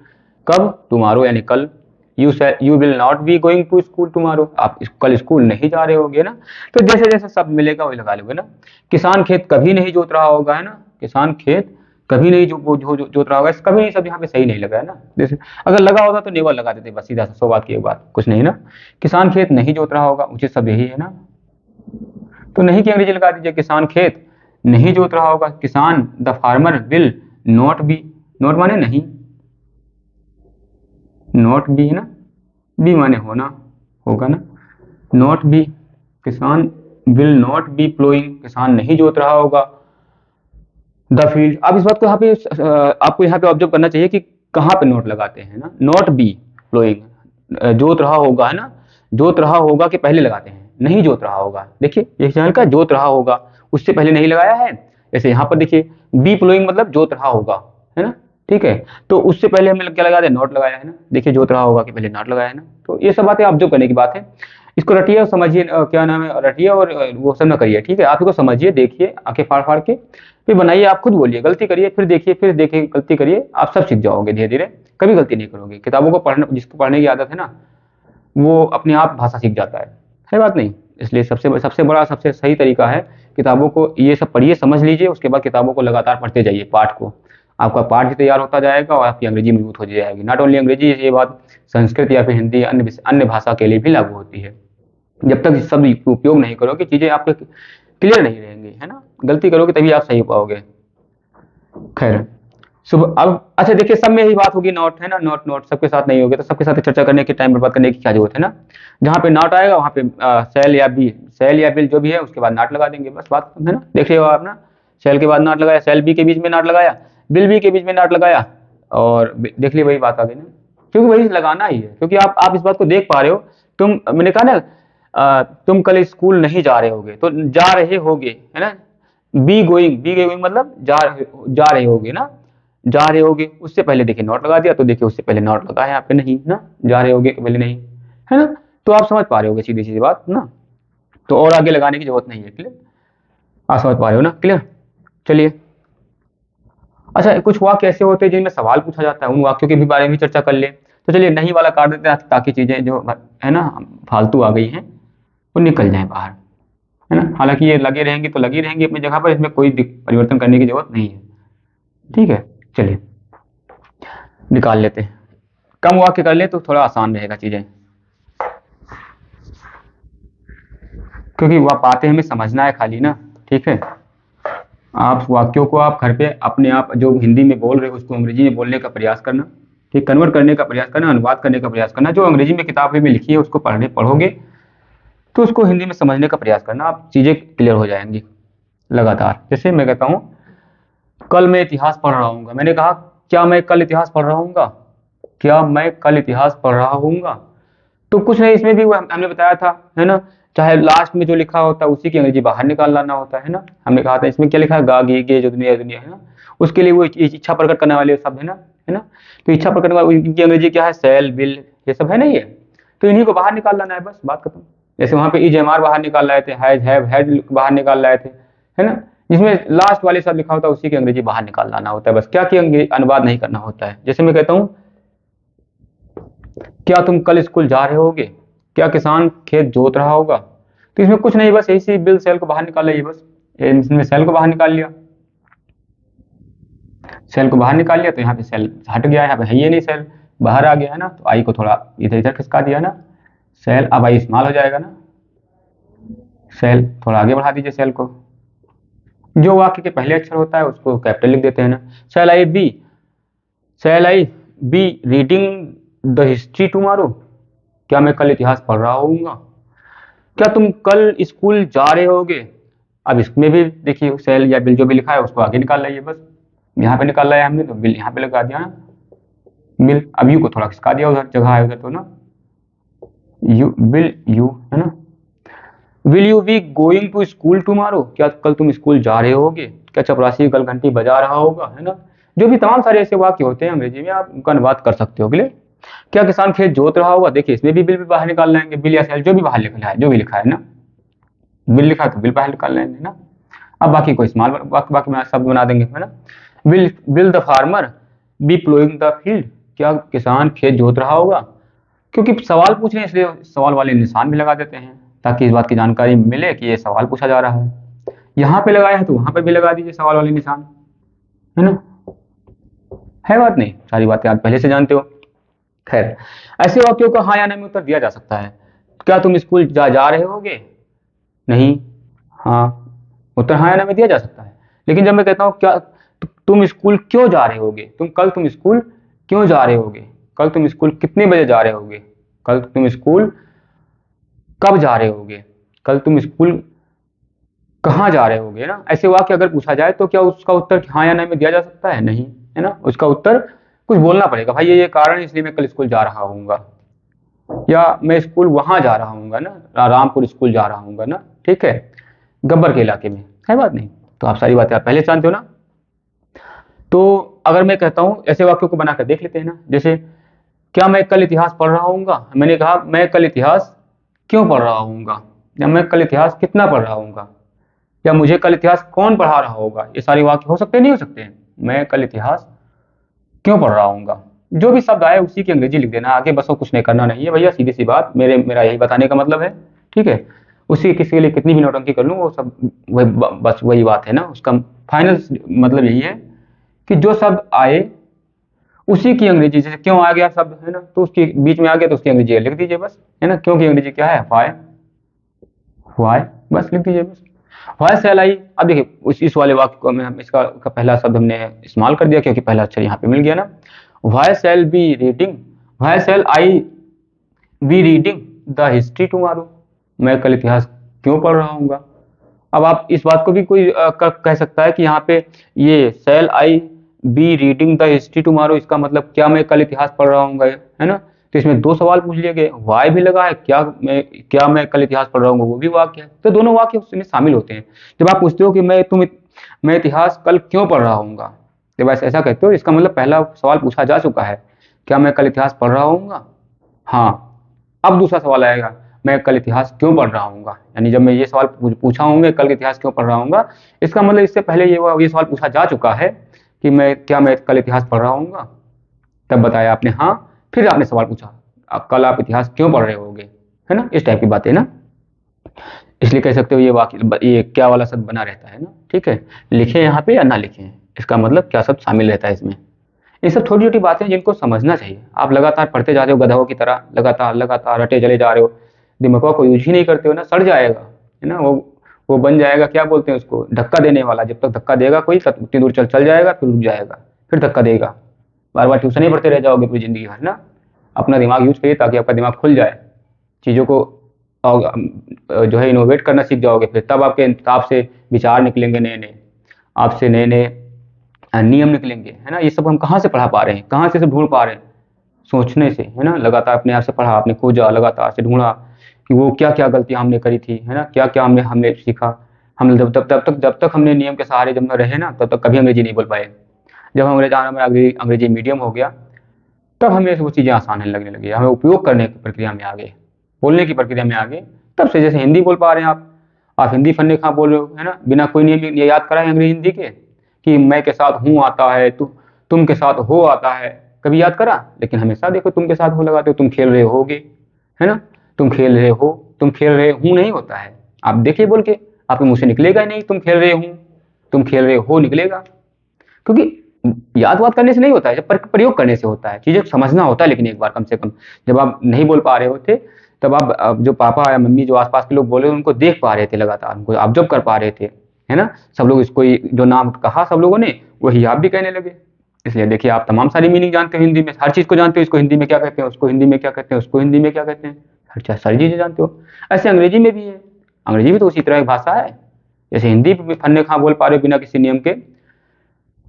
कब, टुमारो यानी कल, you will not be going to school tomorrow, आप कल स्कूल नहीं जा रहे होगे ना। तो जैसे जैसे शब्द मिलेगा वही लगा लोगे ना। किसान खेत कभी नहीं जोत रहा होगा, है ना, किसान खेत कभी नहीं जोत रहा होगा, कभी नहीं सब यहाँ पे सही नहीं लगा है ना, जैसे अगर लगा होता तो नेवर लगा देते, बस सीधा सा 100 बात की एक बात, कुछ नहीं ना। किसान खेत नहीं जोत रहा होगा, उचित शब्द यही है ना, तो नहीं की अंग्रेजी लगा दीजिए, किसान खेत नहीं जोत रहा होगा, किसान the farmer will not B, not माने नहीं, नॉट बी है ना, बी माने होना, होगा ना, नॉट बी, किसान विल नॉट बी प्लोइंग, किसान नहीं जोत रहा होगा, द फील्ड। अब इस बात को यहाँ पे आपको यहाँ पे ऑब्जर्व करना चाहिए कि कहाँ पे नोट लगाते हैं ना, नॉट बी प्लोइंग, जोत रहा होगा, है ना, जोत रहा होगा के पहले लगाते हैं, नहीं जोत रहा होगा, देखिए ये चैनल का जोत रहा होगा उससे पहले नहीं लगाया है, जैसे यहाँ पर देखिए बी प्लोइंग मतलब जोत रहा होगा, है ना, ठीक है, तो उससे पहले हमने क्या लगा दिया, नॉट लगाया है ना, देखिए जोत रहा होगा के पहले नॉट लगाया है ना। तो ये सब बातें ऑब्जर्व करने की बात है, इसको रटिए और समझिए, क्या नाम है, रटिए और वो सब ना करिए, ठीक है। आप इसको समझिए, देखिए आंखें फाड़ फाड़ के, फिर बनाइए, आप खुद बोलिए, गलती करिए, फिर देखिए, गलती करिए, आप सब सीख जाओगे धीरे धीरे, कभी गलती नहीं करोगे। किताबों को पढ़ना, जिसको पढ़ने की आदत है ना, वो अपने आप भाषा सीख जाता है बात नहीं। इसलिए सबसे सबसे बड़ा, सबसे सही तरीका है, किताबों को ये सब पढ़िए, समझ लीजिए, उसके बाद किताबों को लगातार पढ़ते जाइए, पाठ को। आपका पाठ भी तैयार होता जाएगा और आपकी अंग्रेजी मजबूत हो जाएगी। नॉट ओनली अंग्रेजी, ये बात संस्कृत या फिर हिंदी, अन्य भाषा के लिए भी लागू होती है। जब तक इस सब उपयोग नहीं करोगे, चीजें आपके क्लियर नहीं रहेंगी, है ना। गलती करोगे तभी आप सही पाओगे। खैर, सुबह अब अच्छा देखिए, सब में यही बात होगी, नॉट है ना, नॉट नॉट सबके साथ नहीं होगी, तो सबके साथ चर्चा करने की, टाइम बर्बाद करने की क्या जरूरत है ना। जहाँ पे नॉट आएगा वहाँ पे सेल या बी, सेल या बिल जो भी है उसके बाद नॉट लगा देंगे, बस बात है ना। देख रहे हो आप ना, सेल के बाद नॉट लगाया, सेल बी के बीच में नॉट लगाया, बिल बी के बीच में नॉट लगाया, और देख लिया, वही बात आ गई ना। क्योंकि वही लगाना ही है, क्योंकि आप इस बात को देख पा रहे हो। मैंने कहा ना, तुम कल स्कूल नहीं जा रहे होगे, तो जा रहे होगे, है ना। बी गोइंग मतलब जा रहे होगे ना, जा रहे होगे, उससे पहले देखिए नॉट लगा दिया, तो देखिए उससे पहले नॉट लगा है यहाँ पे, नहीं ना, जा रहे होगे पहले नहीं, है ना। तो आप समझ पा रहे होगे सीधी सीधी बात ना, तो और आगे लगाने की जरूरत नहीं है। क्लियर, आप समझ पा रहे हो ना, क्लियर। चलिए, अच्छा कुछ वाक्य ऐसे होते हैं जिनमें सवाल पूछा जाता है, उन वाक्यों के भी बारे में चर्चा कर ले। तो चलिए नहीं वाला काट देते हैं, ताकि चीजें जो है ना फालतू आ गई हैं वो निकल जाए बाहर, है ना। हालांकि ये लगे रहेंगे तो लगी रहेंगी अपनी जगह पर, इसमें कोई परिवर्तन करने की जरूरत नहीं है, ठीक है। चलिए निकाल लेते हैं, कम वाक्य कर ले तो थोड़ा आसान रहेगा चीजें, क्योंकि वह बातें हमें समझना है खाली ना, ठीक है। आप वाक्यों को आप घर पे अपने आप जो हिंदी में बोल रहे हो उसको अंग्रेजी में बोलने का प्रयास करना, ठीक, कन्वर्ट करने का प्रयास करना, अनुवाद करने का प्रयास करना। जो अंग्रेजी में किताब में लिखी है उसको पढ़ोगे तो उसको हिंदी में समझने का प्रयास करना, आप चीजें क्लियर हो जाएंगी लगातार। जैसे मैं कहता हूँ, कल मैं इतिहास पढ़ रहा हूँ, मैंने कहा क्या मैं कल इतिहास पढ़ रहा हूँ, क्या मैं कल इतिहास पढ़ रहा हूँ, तो कुछ नहीं, इसमें भी हमने बताया था, है ना। चाहे लास्ट में जो लिखा होता है उसी की अंग्रेजी बाहर निकाल लाना होता है ना। हमने कहा था इसमें क्या लिखा है, गा गे गे जो दुनिया दुनिया है ना, उसके लिए वो इच्छा प्रकट करने वाले शब्द है ना। तो इच्छा प्रकट करने वाली इनकी अंग्रेजी क्या है, सेल बिल, ये सब है ना ये। तो इन्हीं को बाहर निकाल लाना है, बस बात खत्म। जैसे वहां पे इज एम आर बाहर निकाल लाए थे, हैज हैव हैड बाहर निकाल लाए थे, है ना। जिसमें लास्ट वाले सब लिखा होता है उसी की अंग्रेजी बाहर निकाल लाना होता है, बस क्या कि अनुवाद नहीं करना होता है। जैसे मैं कहता हूँ, क्या तुम कल स्कूल जा रहे होगे, क्या किसान खेत जोत रहा होगा, तो इसमें कुछ नहीं, बस यही सी बिल सेल को बाहर निकाल लिया, बस इसमें सेल को बाहर निकाल लिया, सेल को बाहर निकाल लिया, तो यहाँ पे सेल हट गया, यहाँ पे है ये नहीं, सेल बाहर आ गया है ना, तो आई को थोड़ा इधर इधर खिसका दिया ना, सेल अब आई इस्तेमाल हो जाएगा ना। सेल थोड़ा आगे बढ़ा दीजिए सेल को, जो वाक्य के पहले अक्षर होता है उसको कैपिटल लिख देते हैं ना। Shall I be, shall I be reading the history tomorrow, क्या मैं कल इतिहास पढ़ रहा होऊंगा, क्या तुम कल स्कूल जा रहे होगे। अब इसमें भी देखिए सेल या बिल जो भी लिखा है उसको आगे निकाल लाइए, बस यहाँ पे निकाल लाया हमने, तो बिल यहाँ पे लगा दिया ना, बिल। अब यू को थोड़ा खिसका दिया, उधर जगह है उधर तो ना, यू बिल यू, है ना। Will you be going to school tomorrow, क्या कल तुम स्कूल जा रहे होगे, क्या चपरासी कल घंटी बजा रहा होगा, है ना। जो भी तमाम सारे ऐसे वाक्य होते हैं अंग्रेजी में, आप उनका अनुवाद कर सकते हो। क्लियर, क्या किसान खेत जोत रहा होगा, देखिए इसमें भी बिल भी बाहर निकाल लाएंगे, बिल या सेल जो भी बाहर लिखा है, जो भी लिखा है ना, बिल लिखा है तो बिल बाहर निकाल लेंगे ना। अब बाकी को स्मॉल बाकी में शब्द बना देंगे, है ना। Will will the farmer be ploughing the field, क्या किसान खेत जोत रहा होगा। क्योंकि सवाल पूछ रहे हैं इसलिए सवाल वाले निशान भी लगा देते हैं, ताकि इस बात की जानकारी मिले कि ये सवाल पूछा जा रहा है। यहाँ पे लगाया है तो वहां पे भी लगा दीजिए सवाल वाले निशान, है ना। है बात नहीं, सारी बातें आप पहले से जानते हो। खैर, ऐसे वाक्यों का हाँ या ना में उत्तर दिया जा सकता है। क्या तुम स्कूल जा रहे होगे, नहीं, हाँ, उत्तर हाँ या ना में दिया जा सकता है। लेकिन जब मैं कहता हूँ क्या तुम स्कूल क्यों जा रहे होगे, कल तुम स्कूल क्यों जा रहे होगे, कल तुम स्कूल कितने बजे जा रहे होगे, कल तुम स्कूल कब जा रहे होगे, कल तुम स्कूल कहाँ जा रहे होगे ना। ऐसे वाक्य अगर पूछा जाए तो क्या उसका उत्तर हाँ या ना में दिया जा सकता है, नहीं, है ना। उसका उत्तर कुछ बोलना पड़ेगा, भाई ये कारण है इसलिए मैं कल स्कूल जा रहा हूँ, या मैं स्कूल वहां जा रहा हूँ ना, रामपुर स्कूल जा रहा हूँ ना, ठीक है, गब्बर के इलाके में, है बात नहीं। तो आप सारी बातें आप पहले जानते हो ना। तो अगर मैं कहता हूँ, ऐसे वाक्यों को बनाकर देख लेते हैं ना। जैसे क्या मैं कल इतिहास पढ़ रहा हूँ, मैंने कहा मैं कल इतिहास क्यों पढ़ रहा होऊंगा, या मैं कल इतिहास कितना पढ़ रहा होऊंगा, या मुझे कल इतिहास कौन पढ़ा रहा होगा। ये सारे वाक्य हो सकते हैं, नहीं हो सकते हैं। मैं कल इतिहास क्यों पढ़ रहा होऊंगा, जो भी शब्द आए उसी की अंग्रेजी लिख देना आगे, बस वो कुछ नहीं करना नहीं है भैया, सीधी सी बात, मेरा यही बताने का मतलब है। ठीक है, उसी किसी के लिए कितनी भी नौटंकी कर लूँ वो सब वही बस वही बात है ना, उसका फाइनल मतलब यही है कि जो शब्द आए उसी की अंग्रेजी, जैसे क्यों आ गया शब्द है ना, तो उसके बीच में आ गया तो उसकी अंग्रेजी लिख दीजिए बस, है ना। क्यों की अंग्रेजी क्या है, वाई, वाई, बस लिख दीजिए बस। वाई सेल आई, अब देखिए इस वाले वाक्य को हम इसका का पहला शब्द हमने इस्तेमाल कर दिया क्योंकि पहला अक्षर यहाँ पे मिल गया ना। Why shall be reading, why shall I be reading the history tomorrow, मैं कल इतिहास क्यों पढ़ रहा हूँगा। अब आप इस बात को भी कोई कह सकता है कि यहाँ पे ये shall I be reading the history tomorrow, इसका मतलब क्या मैं कल इतिहास पढ़ रहा हूँ, है ना। तो इसमें दो सवाल पूछ लिए गए, वाई भी लगा है, क्या मैं कल इतिहास पढ़ रहा हूँ, वो भी वाक्य है, तो दोनों वाक्य उसमें शामिल होते हैं। जब आप पूछते हो कि मैं इतिहास कल क्यों पढ़ रहा हूँ, जब ऐसा कहते हो इसका मतलब पहला सवाल पूछा जा चुका है, क्या मैं कल इतिहास पढ़ रहा हूँ। हाँ, अब दूसरा सवाल आएगा, मैं कल इतिहास क्यों पढ़ रहा हूँ, यानी जब मैं ये सवाल पूछा हूँ मैं कल इतिहास क्यों पढ़ रहा हूँ, इसका मतलब इससे पहले ये सवाल पूछा जा चुका है कि मैं कल इतिहास पढ़ रहा हूँ, तब बताया आपने हाँ, फिर आपने सवाल पूछा कल आप इतिहास क्यों पढ़ रहे होगे, है ना। इस टाइप की बातें ना, इसलिए कह सकते हो ये वाक्य ये क्या वाला शब्द बना रहता है ना। ठीक है, लिखे यहाँ पे या ना लिखे, इसका मतलब क्या शब्द शामिल रहता है इसमें। ये सब छोटी छोटी बातें जिनको समझना चाहिए। आप लगातार पढ़ते जा रहे हो गधों की तरह, लगातार लगातार रटे चले जा रहे हो, दिमाग को यूज ही नहीं करते हो ना, सड़ जाएगा, है ना। वो बन जाएगा, क्या बोलते हैं उसको, धक्का देने वाला। जब तक धक्का देगा कोई तब उतनी दूर चल जाएगा, फिर रुक जाएगा, फिर धक्का देगा। बार बार ट्यूशन ही पढ़ते रह जाओगे पूरी जिंदगी भर ना। अपना दिमाग यूज करिए ताकि आपका दिमाग खुल जाए, चीज़ों को जो है इनोवेट करना सीख जाओगे, फिर तब आपके आपसे विचार निकलेंगे नए नए, आपसे नए नए नियम निकलेंगे, है ना। ये सब हम कहाँ से पढ़ा पा रहे हैं, कहाँ से सब ढूंढ पा रहे हैं, सोचने से, है ना। लगातार अपने आप से पढ़ा, आपने खोजा, लगातार से ढूंढा कि वो क्या क्या गलतियां हमने करी थी, है ना, क्या क्या हमने हमने सीखा। हम जब तक हमने नियम के सहारे जब न रहे ना, तब तक कभी अंग्रेजी नहीं बोल पाए। जब अंग्रेजी मीडियम हो गया, तब हमें वो चीज़ें आसान लगने लगी, हमें उपयोग करने की प्रक्रिया में आगे, बोलने की प्रक्रिया में आगे। तब से जैसे हिंदी बोल पा रहे हैं आप हिंदी फन्ने खा बोल रहे हो, है ना, बिना कोई नियम ये याद कराए अंग्रेजी हिंदी के कि मैं के साथ हूँ आता है, तुम के साथ हो आता है, कभी याद करा। लेकिन हमेशा देखो तुम के साथ हो लगाते हो, तुम खेल रहे होगे, है ना, तुम खेल रहे हो, तुम खेल रहे हूँ नहीं होता है। आप देखिए बोल के आपके मुंह से निकलेगा ही नहीं तुम खेल रहे हूँ, तुम खेल रहे हो निकलेगा, क्योंकि याद वाद करने से नहीं होता है, जब प्रयोग करने से होता है, चीजें समझना होता है। लेकिन एक बार कम से कम जब आप नहीं बोल पा रहे होते, तब आप जो पापा या मम्मी जो आसपास के लोग बोले उनको देख पा रहे थे, लगातार उनको ऑब्जर्व कर पा रहे थे, है ना। सब लोग इसको जो नाम कहा सब लोगों ने वही आप भी कहने लगे। इसलिए देखिए आप तमाम सारी मीनिंग जानते हो, हिंदी में हर चीज को जानते हो, इसको हिंदी में क्या कहते हैं, उसको हिंदी में क्या कहते हैं, उसको हिंदी में क्या कहते हैं, हर सारी चीजें जानते हो। ऐसे अंग्रेजी में भी है, अंग्रेजी भी तो उसी तरह की भाषा है। जैसे हिंदी में फन्ने खा बोल पा रहे हो बिना किसी नियम के,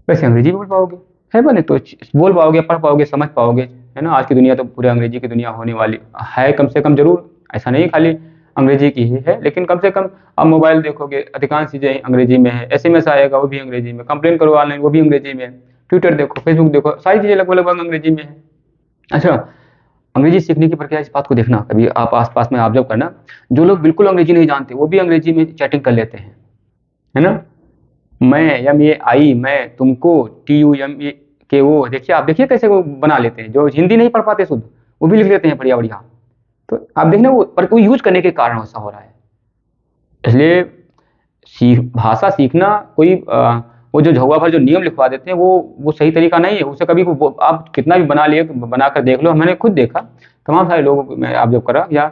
वैसे अंग्रेजी बोल पाओगे, है बने तो बोल पाओगे, पढ़ पाओगे, समझ पाओगे, है ना। आज की दुनिया तो पूरे अंग्रेजी की दुनिया होने वाली है, कम से कम जरूर, ऐसा नहीं खाली अंग्रेजी की ही है, लेकिन कम से कम आप मोबाइल देखोगे अधिकांश चीज़ें अंग्रेजी में है, एसएमएस आएगा वो भी अंग्रेजी में, कंप्लेन करो ऑनलाइन वो भी अंग्रेजी में, ट्विटर देखो, फेसबुक देखो, सारी चीज़ें लगभग लगभग अंग्रेजी में है। अच्छा, अंग्रेजी सीखने की प्रक्रिया, इस बात को देखना, कभी आप आसपास में ऑब्जर्व करना, जो लोग बिल्कुल अंग्रेजी नहीं जानते वो भी अंग्रेजी में चैटिंग कर लेते हैं, है ना। मैं एम ए आई, मैं तुमको टी यू एम ए के, वो देखिए, आप देखिए कैसे वो बना लेते हैं, जो हिंदी नहीं पढ़ पाते शुद्ध वो भी लिख लेते हैं बढ़िया बढ़िया। तो आप देखना वो, पर वो यूज करने के कारण ऐसा हो रहा है। इसलिए भाषा सीखना कोई वो जो झौवा भर जो नियम लिखवा देते हैं वो सही तरीका नहीं है। उसे कभी आप कितना भी बना लिए, बना कर देख लो, मैंने खुद देखा तमाम सारे लोगों को, मैं आप जब करा या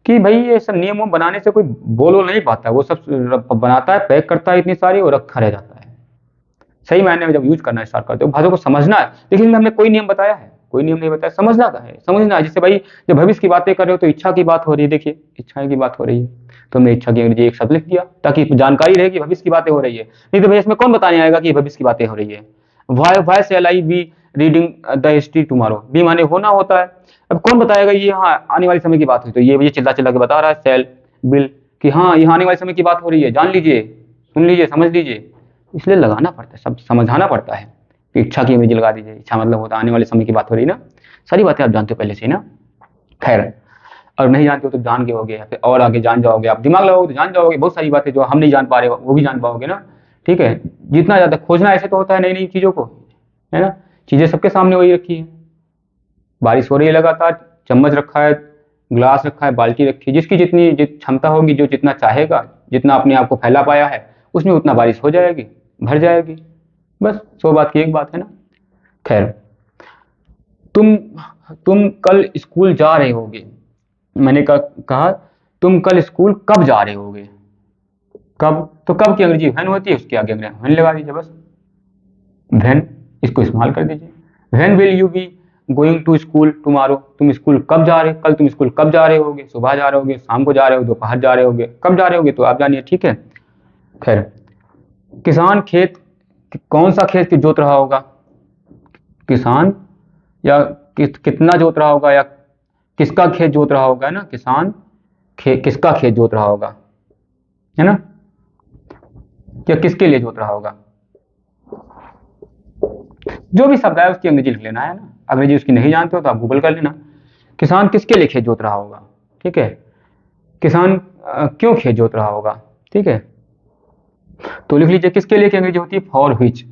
कि भाई ये सब नियम बनाने से कोई बोल नहीं पाता, वो सब बनाता है, पैक करता है इतनी सारी और रखा रह जाता है। सही मायने में जब यूज करना स्टार्ट करते हो, भाषा को समझना है, लेकिन हमने कोई नियम बताया है, कोई नियम नहीं बताया, समझना का है, समझना है। जैसे भाई जब भविष्य की बातें कर रहे हो तो इच्छा की बात हो रही है, देखिए इच्छाएं की बात हो रही है, तो हमने इच्छा की अंग्रेजी एक शब्द लिख दिया ताकि जानकारी रहे कि भविष्य की बातें हो रही है। नहीं तो भैया इसमें कौन बताने आएगा कि भविष्य की बातें हो रही है। Why shall I be reading the history tomorrow, be माने होना होता है। अब कौन बताएगा ये हाँ आने वाले समय की बात हुई, तो ये चिल्ला चिल्ला के बता रहा है सेल बिल कि हाँ यहाँ आने वाले समय की बात हो रही है, जान लीजिए, सुन लीजिए, समझ लीजिए। इसलिए लगाना पड़ता है, सब समझाना पड़ता है कि इच्छा की इमेज लगा दीजिए, इच्छा मतलब होता है आने वाले समय की बात हो रही है ना, सारी बातें आप जानते हो पहले से ही ना। खैर, और नहीं जानते हो तो जान के होगे, या फिर और आगे जान जाओगे, आप दिमाग लगाओगे तो जान जाओगे, बहुत सारी बातें जो हम नहीं जान पा रहे वो भी जान पाओगे ना। ठीक है, जितना ज़्यादा खोजना ऐसे तो होता है नई नई चीज़ों को, है ना। चीज़ें सबके सामने वही रखी है, बारिश हो रही है लगातार, चम्मच रखा है, ग्लास रखा है, बाल्टी रखी है, जिसकी जितनी क्षमता होगी, जो जितना चाहेगा, जितना अपने आप को फैला पाया है उसमें उतना बारिश हो जाएगी, भर जाएगी। बस 100 बात की एक बात है ना। खैर, तुम तुम कल स्कूल जा रहे होगे। मैंने कहा तुम कल स्कूल कब जा रहे होगे। कब, तो कब की अंग्रेजी व्हेन होती है, उसके आगे अंग्रेजी व्हेन लगा दीजिए बस, व्हेन, इसको इस्तेमाल कर दीजिए। When will you be going to school tomorrow, तुम स्कूल कब जा रहे, कल तुम स्कूल कब जा रहे होगे, सुबह जा रहे होगे, शाम को जा रहे हो, दोपहर जा रहे होगे, कब जा रहे होगे तो आप जानिए। ठीक है। खैर, किसान खेत, कौन सा खेत जोत रहा होगा, किसान, या कितना जोत रहा होगा, या किसका खेत जोत रहा होगा, है ना। किसान किसका खेत जोत रहा होगा, है ना, या किसके लिए जोत रहा होगा। जो भी शब्द है उसकी अंग्रेजी लिख लेना है ना, अंग्रेजी उसकी नहीं जानते हो तो आप गूगल कर लेना। किसान किसके लिए खेत जोत रहा होगा, ठीक है। किसान क्यों खेत जोत रहा होगा, ठीक है। तो लिख लीजिए किसके लिए की अंग्रेजी होती है फॉर व्हिच।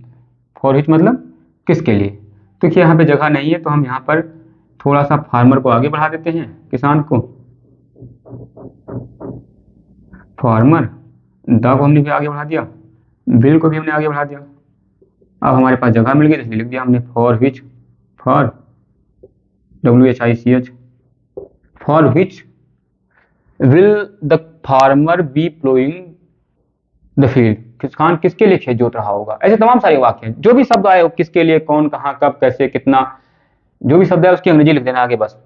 फॉर व्हिच मतलब किसके लिए। तो यहाँ पे जगह नहीं है तो हम यहाँ पर थोड़ा सा फार्मर को आगे बढ़ा देते हैं, किसान को, फार्मर, द को हमने भी आगे बढ़ा दिया, विल को भी हमने आगे बढ़ा दिया। अब हमारे पास जगह मिल गई तो इसलिए लिख दिया हमने for which, for WHICH, for which will the farmer be ploughing the field, किसान किसके लिए खेत जोत रहा होगा। ऐसे तमाम सारे वाक्य हैं, जो भी शब्द आए किसके लिए, कौन, कहाँ, कब, कैसे, कितना, जो भी शब्द है उसकी अंग्रेजी लिख देना आगे बस,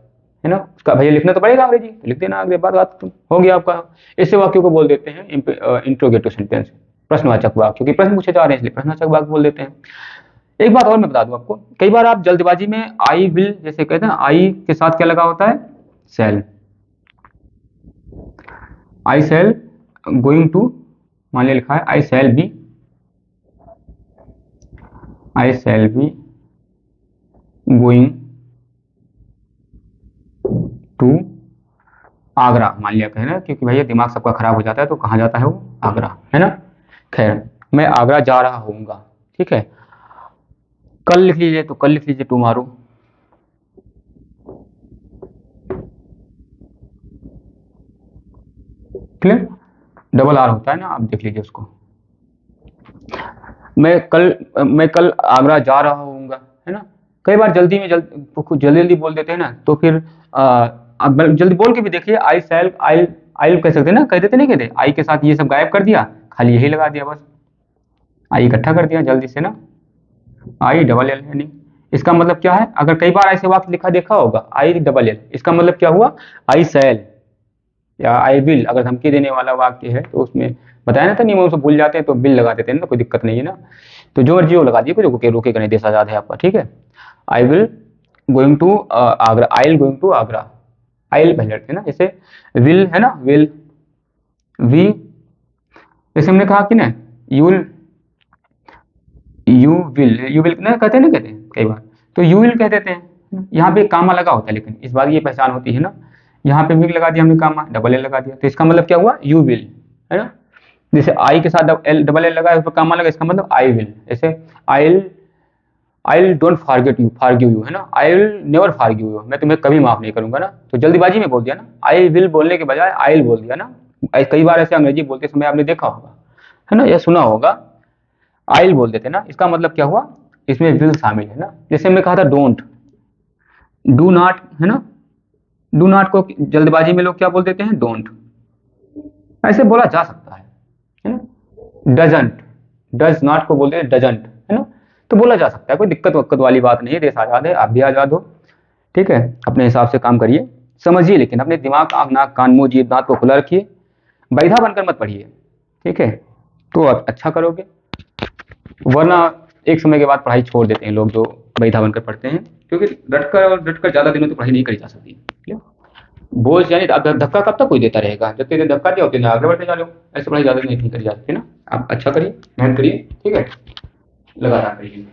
है ना। उसका भैया लिखना तो पड़ेगा अंग्रेजी, तो लिख देना आगे, बात बात हो गया आपका। ऐसे वाक्यों को बोल देते हैं इंट्रोगेटिव सेंटेंस, प्रश्नवाचक वाक्य, क्योंकि प्रश्न पूछे जा रहे हैं इसलिए प्रश्नवाचक वाक्य बोल देते हैं। एक बात और मैं बता दूं आपको, कई बार आप जल्दबाजी में आई विल जैसे कहते हैं, आई के साथ क्या लगा होता है, shall. I shall going to, मान लिया लिखा है I shall be going to Agra, मान लिया कहना, क्योंकि भैया दिमाग सबका खराब हो जाता है तो कहाँ जाता है वो, आगरा, है ना। खैर, मैं आगरा जा रहा होऊंगा, ठीक है। कल लिख लीजिए तो कल लिख लीजिए टुमारो, क्लियर। डबल आर होता है ना, आप देख लीजिए उसको। मैं कल आगरा जा रहा होऊंगा, है ना। कई बार जल्दी में जल्दी जल्दी बोल देते हैं ना, तो फिर आप जल्दी बोल के भी देखिए, आई सेल, आई कह सकते हैं ना, कह देते नहीं, कहते आई के साथ ये सब गायब कर दिया, खाली यही लगा दिया बस, आई इकट्ठा कर दिया जल्दी से ना, आई डबल एल, यानी इसका मतलब क्या है, अगर कई बार ऐसे वाक्य लिखा देखा होगा आई डबल एल, इसका मतलब क्या हुआ, आई सेल या आई विल, अगर धमकी देने वाला वाक्य है तो उसमें बताया ना था नियमों से भूल जाते हैं तो बिल लगा देते हैं ना, कोई दिक्कत नहीं है ना। तो जो मर्जी वो लगा दिए, कोई रोके नहीं, देश आजाद है आपका, ठीक है। I will going to Agra, I will going to Agra, I will पहले रखते हैं ना, जैसे विल है ना, विल, वी, जैसे हमने कहा कि ना यू विल ना कहते हैं ना, कहते हैं कई बार, तो यू विल कह देते हैं, यहाँ पे कामा लगा होता है, लेकिन इस बात की पहचान होती है ना, यहाँ पे भी लगा दिया हमने कामा, डबल एल लगा दिया, तो इसका मतलब क्या हुआ, यू विल, है ना। जैसे आई के साथ डबल एल लगा है, उस पर कामा लगा, इसका मतलब आई विल, जैसे आई डोंट फॉरगिव यू, है ना, I will never forgive you, मैं तुम्हें कभी माफ नहीं करूंगा ना, तो जल्दीबाजी में बोल दिया ना, आई विल बोलने के बजाय आई विल बोल दिया ना। कई बार ऐसे अंग्रेजी बोलते समय आपने देखा होगा, है ना, या सुना होगा, आई विल बोल देते ना, इसका मतलब क्या हुआ, इसमें विल शामिल है ना। जैसे हमने कहा था डोंट, डू नॉट, है ना, डू नॉट को जल्दबाजी में लोग क्या बोल देते हैं, डोंट, ऐसे बोला जा सकता है ना। डजंट, डज नॉट को बोलते हैं डजंट, है ना, तो बोला जा सकता है, कोई दिक्कत वक्कत वाली बात नहीं है, देश आजाद है, आप भी आजाद हो, ठीक है। अपने हिसाब से काम करिए, समझिए, लेकिन अपने दिमाग, आंख, नाक, कान, मुंह, जीभ, दांत को खुला रखिए, बैधा बनकर मत पढ़िए, ठीक है, तो आप अच्छा करोगे। वरना एक समय के बाद पढ़ाई छोड़ देते हैं लोग जो बैधा बनकर पढ़ते हैं, क्योंकि डट कर ज़्यादा दिनों तक पढ़ाई नहीं करी जा सकती। बोझ यानी धक्का कब तक कोई देता रहेगा, जब तेरे धक्का दिया होते आगे बढ़ते जा रहे हो, ऐसे पढ़ाई ज़्यादा नहीं करी जा सकती ना। आप अच्छा करिए, मेहनत करिए, ठीक है, लगातार करिए।